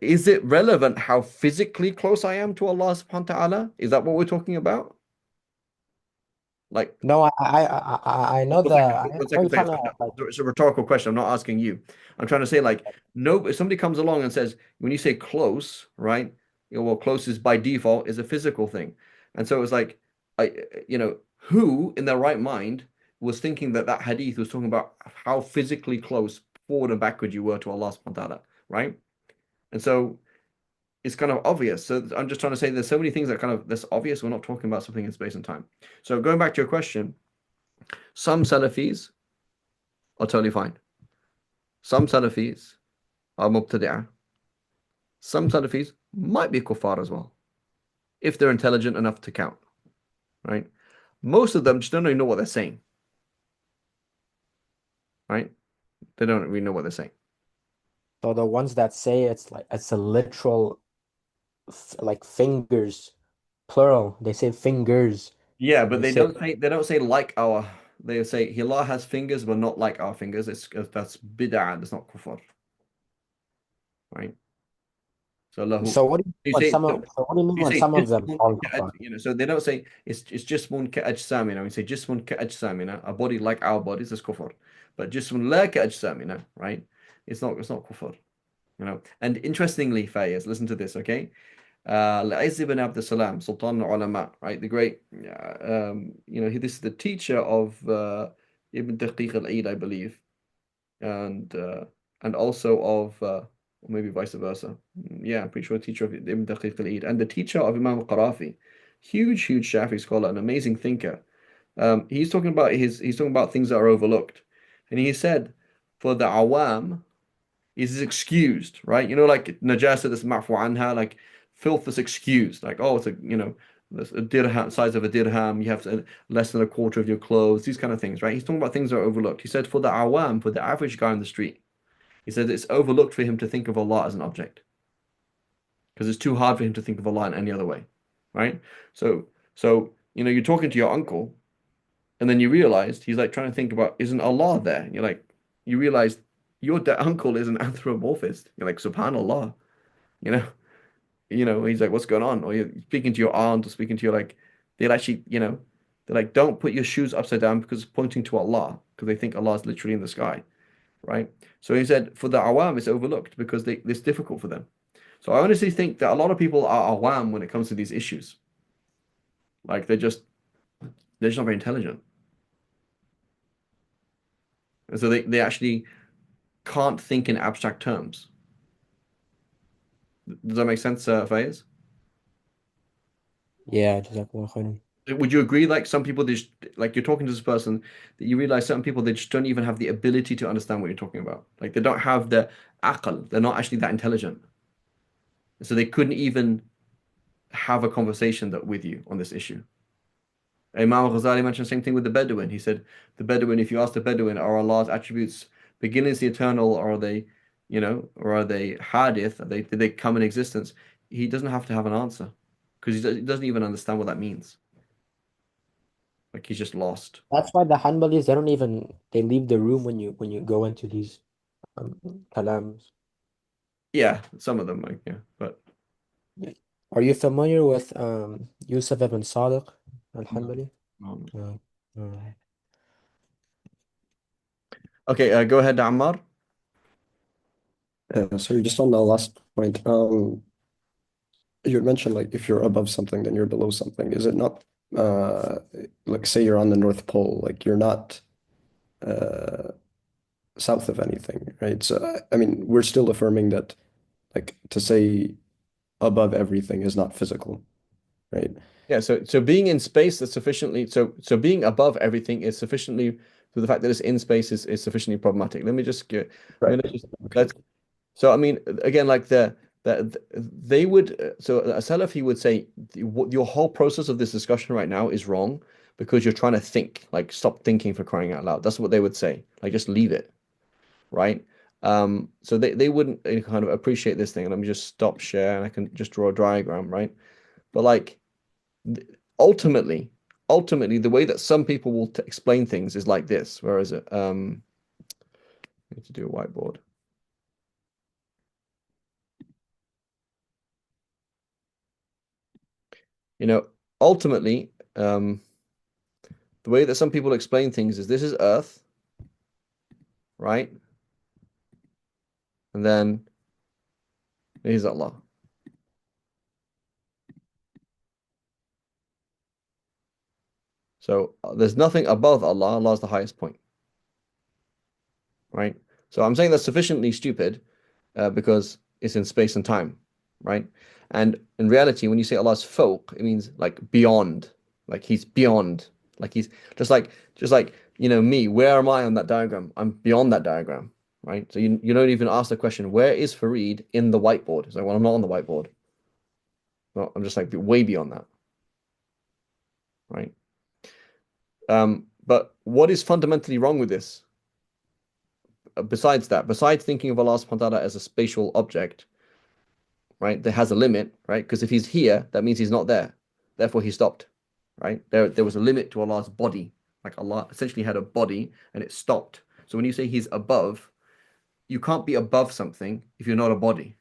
is it relevant how physically close I am to Allah subhanahu wa ta'ala? Is that what we're talking about? Like, No, I know one second, I one know second, you're trying Faith. to like. It's a rhetorical question. I'm not asking you. I'm trying to say, like, no, if somebody comes along and says, when you say close, right? Well, close is by default is a physical thing. And so it's like, who in their right mind was thinking that that hadith was talking about how physically close forward and backward you were to Allah subhanahu wa ta'ala, right? And so it's kind of obvious. So I'm just trying to say there's so many things that kind of that's obvious. We're not talking about something in space and time. So going back to your question, some Salafis are totally fine. Some Salafis are mubtadi'ah. Some Salafis might be kuffar as well, if they're intelligent enough to count, right? Most of them just don't even know what they're saying, right? They don't really know what they're saying. So the ones that say it's like it's a literal like fingers, plural. They say fingers. Yeah, but They say they don't say like our. They say Allah has fingers, but not like our fingers. That's bid'ah. That's not kufr, right? So lahu. so. What do you mean You when say some of so what do you mean you when say some of them jismun fall apart? so they don't say it's jismun ka ajsamina. We say jismun ka ajsamina, a body like our bodies is kufr, but jismun la ka ajsamina, right? It's not kufr, And interestingly, Fayez, listen to this, okay? Al-Izz ibn Abd Salam, Sultan al-Ulama, right? The great, this is the teacher of Ibn Daqiq al-Eid, I believe, and uh, and also of, or maybe vice versa. Yeah, I'm pretty sure the teacher of Ibn Daqiq al-Eid and the teacher of Imam al-Qarafi, huge Shafi scholar, an amazing thinker. He's talking about things that are overlooked, and he said, for the awam is excused, right? Like najasa that's ma'fu anha, like filth is excused. Like, oh, it's a dirham size of a dirham, you have less than a quarter of your clothes, these kind of things, right? He's talking about things that are overlooked. He said for the awam, for the average guy on the street, he said it's overlooked for him to think of Allah as an object because it's too hard for him to think of Allah in any other way, right? So you're talking to your uncle, and then you realized he's like trying to think about, isn't Allah there? You're like, you realize your uncle is an anthropomorphist. You're like, subhanallah, you know, he's like, what's going on? Or you're speaking to your aunt or speaking to your like, they'll actually, they're like, don't put your shoes upside down because it's pointing to Allah, because they think Allah is literally in the sky, right? So he said for the awam, it's overlooked because it's difficult for them. So I honestly think that a lot of people are awam when it comes to these issues. Like they're just not very intelligent. And so they actually can't think in abstract terms. Does that make sense, Faiz? Yeah, Jazakallah khairan. Would you agree? Like some people, they just, like you're talking to this person, that you realize certain people they just don't even have the ability to understand what you're talking about. Like they don't have the aql. They're not actually that intelligent, so they couldn't even have a conversation that with you on this issue. Imam Ghazali mentioned the same thing with the Bedouin. He said the Bedouin, if you ask the Bedouin, are Allah's attributes beginnings the eternal, or are they, or are they hadith? Did they come in existence? He doesn't have to have an answer because he doesn't even understand what that means. Like he's just lost. That's why the Hanbalis, they leave the room when you go into these kalams. Yeah, some of them, like yeah, but Are you familiar with Yusuf ibn Sadiq no, al-Hanbali? no. No. No. Okay, go ahead, Ammar. Sorry, just on the last point, you had mentioned like if you're above something, then you're below something. Is it not uh like say you're on the North Pole, like you're not uh south of anything, right? So I mean, we're still affirming that like to say above everything is not physical, right? Yeah, so being in space is sufficiently so being above everything is sufficiently to the fact that it's in space is sufficiently problematic. Let me just get I'm Right. gonna just Okay. let's so I mean again like they would so a Salafi would say your whole process of this discussion right now is wrong because you're trying to think, like stop thinking for crying out loud. That's what they would say. Like just leave it, right? So they wouldn't kind of appreciate this thing. And let me just stop share and I can just draw a diagram, right? But like ultimately, ultimately, the way that some people will explain things is like this. Where is it? I need to do a whiteboard. You know, ultimately, the way that some people explain things is this is Earth, right? And then here's Allah. So there's nothing above Allah. Allah is the highest point, right? So I'm saying that's sufficiently stupid because it's in space and time, right? And in reality, when you say Allah's fawq, it means like beyond, like he's beyond, like he's just like me. Where am I on that diagram? I'm beyond that diagram, right? So you don't even ask the question, where is Farid in the whiteboard? It's like, well, I'm not on the whiteboard. No, I'm just like way beyond that, right? But what is fundamentally wrong with this? Besides that, besides thinking of Allah subhanahu wa ta'ala as a spatial object, right? There has a limit, right? Because if he's here, that means he's not there. Therefore, he stopped, right? There was a limit to Allah's body. Like Allah essentially had a body and it stopped. So when you say he's above, you can't be above something if you're not a body,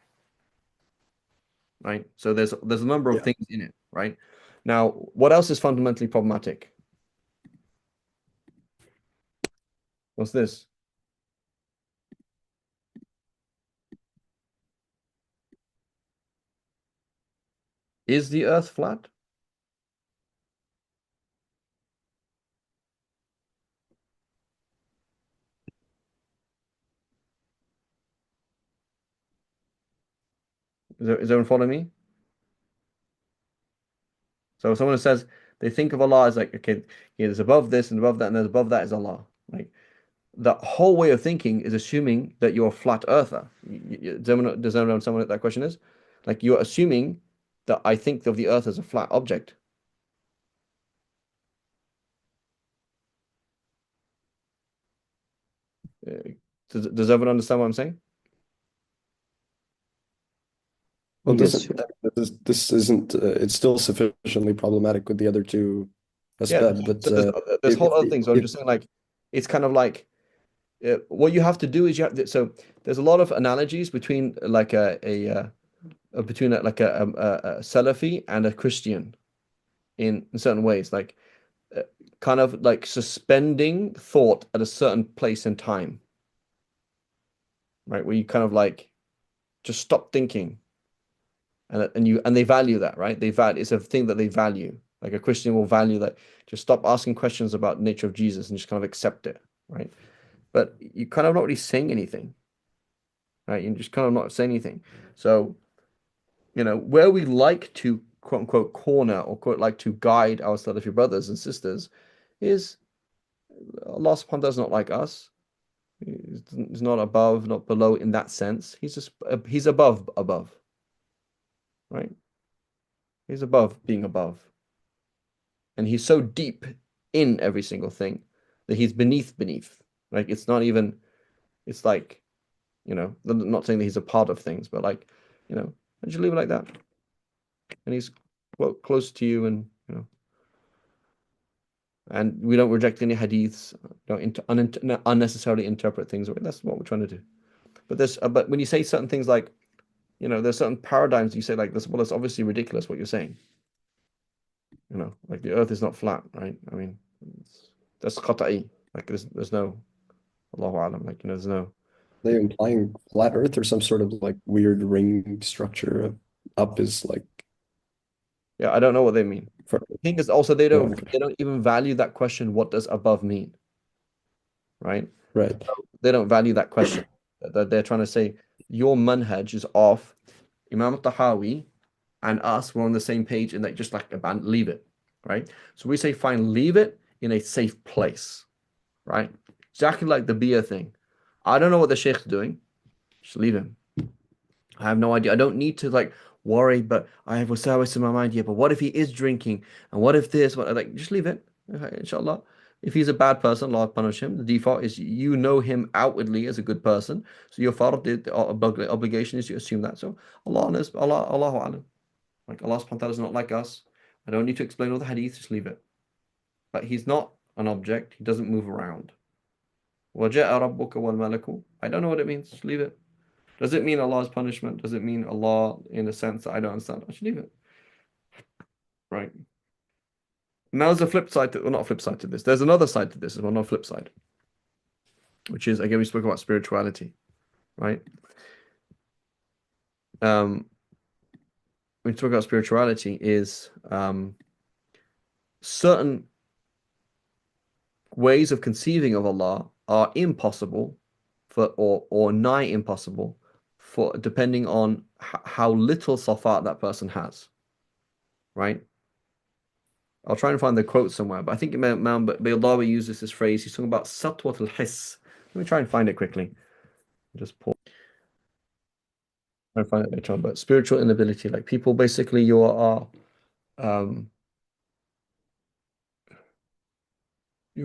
right? So there's a number of Yeah. things in it, right? Now, what else is fundamentally problematic? What's this? Is the earth flat? Is everyone following me? So if someone says they think of Allah as like, okay, yeah, there's above this and above that, and there's above that is Allah. Like the whole way of thinking is assuming that you're a flat earther. Does anyone understand what that question is? Like you're assuming that I think of the earth as a flat object. Uh, does everyone understand what I'm saying? Well, Yes, doesn't sure. this isn't it's still sufficiently problematic with the other two Yeah. asbab, but So there's if, whole other things. So I'm if just saying like it's kind of like what you have to do is so there's a lot of analogies between like between a Salafi and a Christian in certain ways, like uh, kind of like suspending thought at a certain place in time, right? Where you kind of like just stop thinking, and they value that, right? They value it's a thing that they value. Like a Christian will value that. Just stop asking questions about the nature of Jesus and just kind of accept it, right? But you kind of not really saying anything, right? You're just kind of not saying anything. So where we like to quote unquote corner or quote like to guide our Salafi brothers and sisters is Allah subhanahu wa ta'ala is not like us. He's not above, not below in that sense. He's just he's above, right? He's above being above. And he's so deep in every single thing that he's beneath. Like it's not even, it's like, I'm not saying that he's a part of things, but like, and just leave it like that. And he's close to you, and we don't reject any hadiths, don't unnecessarily interpret things away. That's what we're trying to do. But when you say certain things like, there's certain paradigms you say like this, well, it's obviously ridiculous what you're saying. Like the earth is not flat, right? I mean, that's qata'i. Like there's no, Allahu alam, like, there's no. They implying flat earth or some sort of like weird ring structure up is like. Yeah, I don't know what they mean. For, the thing is also they don't even value that question. What does above mean? Right? Right. They don't value that question. They're trying to say your manhaj is off. Imam al-Tahawi and us were on the same page, and they just like leave it, right? So we say fine, leave it in a safe place, right? Exactly like the beer thing. I don't know what the sheikh's doing. Just leave him. I have no idea. I don't need to like worry, but I have wasawis in my mind. Yeah, but what if he is drinking? And what if this? What like just leave it. Okay, inshallah. If he's a bad person, Allah punish him. The default is you know him outwardly as a good person. So your fard, the obligation is to assume that. So Allahu alam. Like Allah subhanahu wa ta'ala is not like us. I don't need to explain all the hadith, just leave it. But he's not an object, he doesn't move around. وَجَاءَ رَبُّكَ وَالْمَلَكُ. I don't know what it means, just leave it. Does it mean Allah's punishment? Does it mean Allah in a sense that I don't understand? I should leave it. Right. Now there's a flip side to, well, not a flip side to this. There's another side to this as well, not a flip side. Which is, again, we spoke about spirituality, right? When we talk about spirituality is certain ways of conceiving of Allah are impossible or nigh impossible for depending on how little safat that person has, right? I'll try and find the quote somewhere, but I think Imam Baydawi uses this phrase. He's talking about satwat al-hiss. Let me try and find it quickly. Just pause. Try and find it later on. But spiritual inability, like people basically you're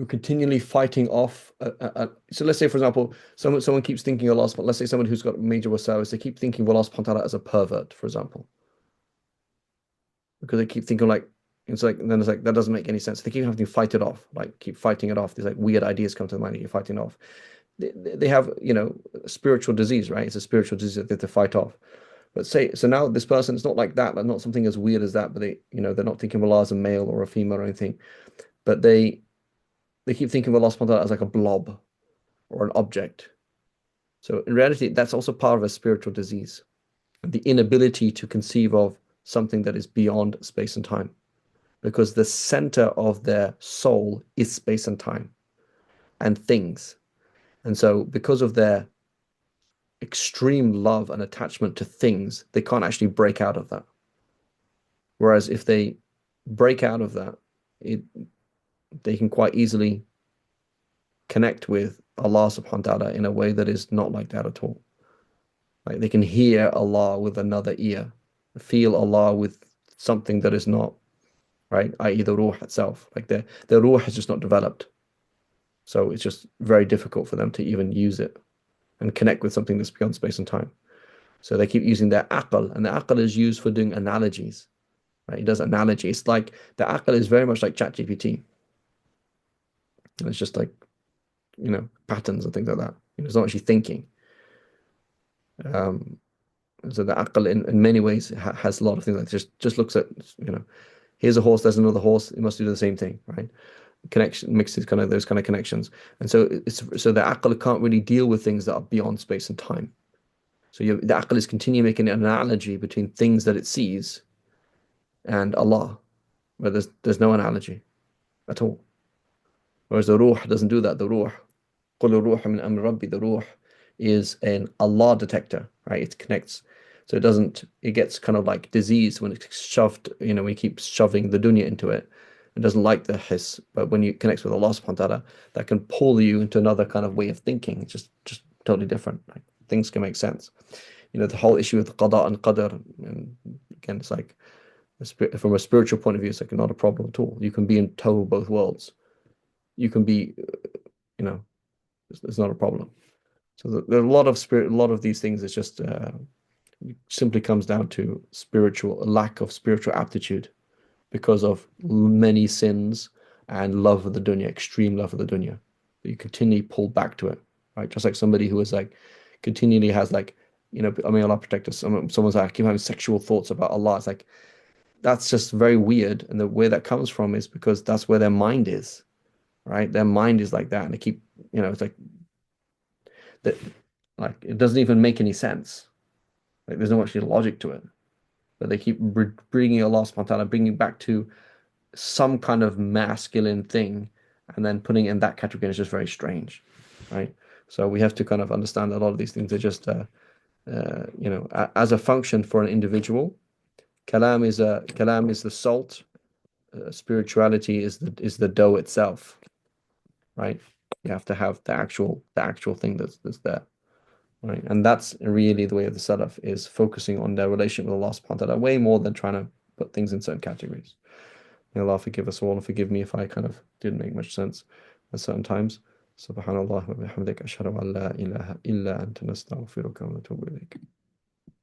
continually fighting off. So let's say, for example, someone keeps thinking Allah, but let's say someone who's got major wasawis, they keep thinking of Allah subhanahu wa ta'ala as a pervert, for example, because they keep thinking like then it's like that doesn't make any sense. They keep having to fight it off, like keep fighting it off. These like weird ideas come to the mind, and you're fighting off. They have a spiritual disease, right? It's a spiritual disease that they have to fight off. But so now this person, it's not like that, like not something as weird as that, but they're not thinking of Allah as a male or a female or anything, but they keep thinking of Allah subhanahu wa ta'ala as like a blob or an object. So in reality, that's also part of a spiritual disease, the inability to conceive of something that is beyond space and time, because the center of their soul is space and time and things. And so because of their extreme love and attachment to things, they can't actually break out of that. Whereas if they break out of that, they can quite easily connect with Allah subhanahu wa ta'ala in a way that is not like that at all. Like they can hear Allah with another ear, feel Allah with something that is not, right? I.e. the ruh itself. Like the ruh has just not developed. So it's just very difficult for them to even use it and connect with something that's beyond space and time. So they keep using their aql, and the aql is used for doing analogies. Right? It does analogy. It's like the aql is very much like ChatGPT. And it's just like, patterns and things like that. It's not actually thinking. So the aql in many ways has a lot of things like just looks at, here's a horse, there's another horse, it must do the same thing, right? Connection mixes those kind of connections. And so the aql can't really deal with things that are beyond space and time. So the aql is continuing making an analogy between things that it sees and Allah, where there's no analogy at all. Whereas the ruh doesn't do that. The ruh, قُلُ الرُّوحُ مِنْ أَمْرِ رَبِّي, the ruh is an Allah detector, right? It connects So it gets kind of like diseased when it's shoved, we keep shoving the dunya into it. It doesn't like the hiss, but when you connect with Allah subhanahu wa ta'ala, that can pull you into another kind of way of thinking. It's just totally different. Like things can make sense. The whole issue with qada and qadar, and again, it's like from a spiritual point of view, it's like not a problem at all. You can be in total both worlds. You can be, it's not a problem. So there are a lot of a lot of these things. It's just simply comes down to lack of spiritual aptitude because of many sins and love of the dunya, extreme love of the dunya. You continually pull back to it, right? Just like somebody who is like continually has like, I mean, Allah protect us. Someone's like, I keep having sexual thoughts about Allah. It's like, that's just very weird. And the where that comes from is because that's where their mind is, right? Their mind is like that. And they keep, it's like that, like, it doesn't even make any sense. Like, there's no actually logic to it. But they keep bringing Allah subhanahu wa ta'ala, bringing back to some kind of masculine thing and then putting it in that category is just very strange, right? So we have to kind of understand that a lot of these things are just, as a function for an individual, kalam is the salt, spirituality is the dough itself, right? You have to have the actual thing that's there, right? And that's really the way of the Salaf, is focusing on their relationship with Allah subhanahu wa ta'ala way more than trying to put things in certain categories. May Allah forgive us all and forgive me if I kind of didn't make much sense at certain times. Subhanallah wa bihamdik ashhadu an la ilaha illa anta nastaghfiruka wa natubu ilayk.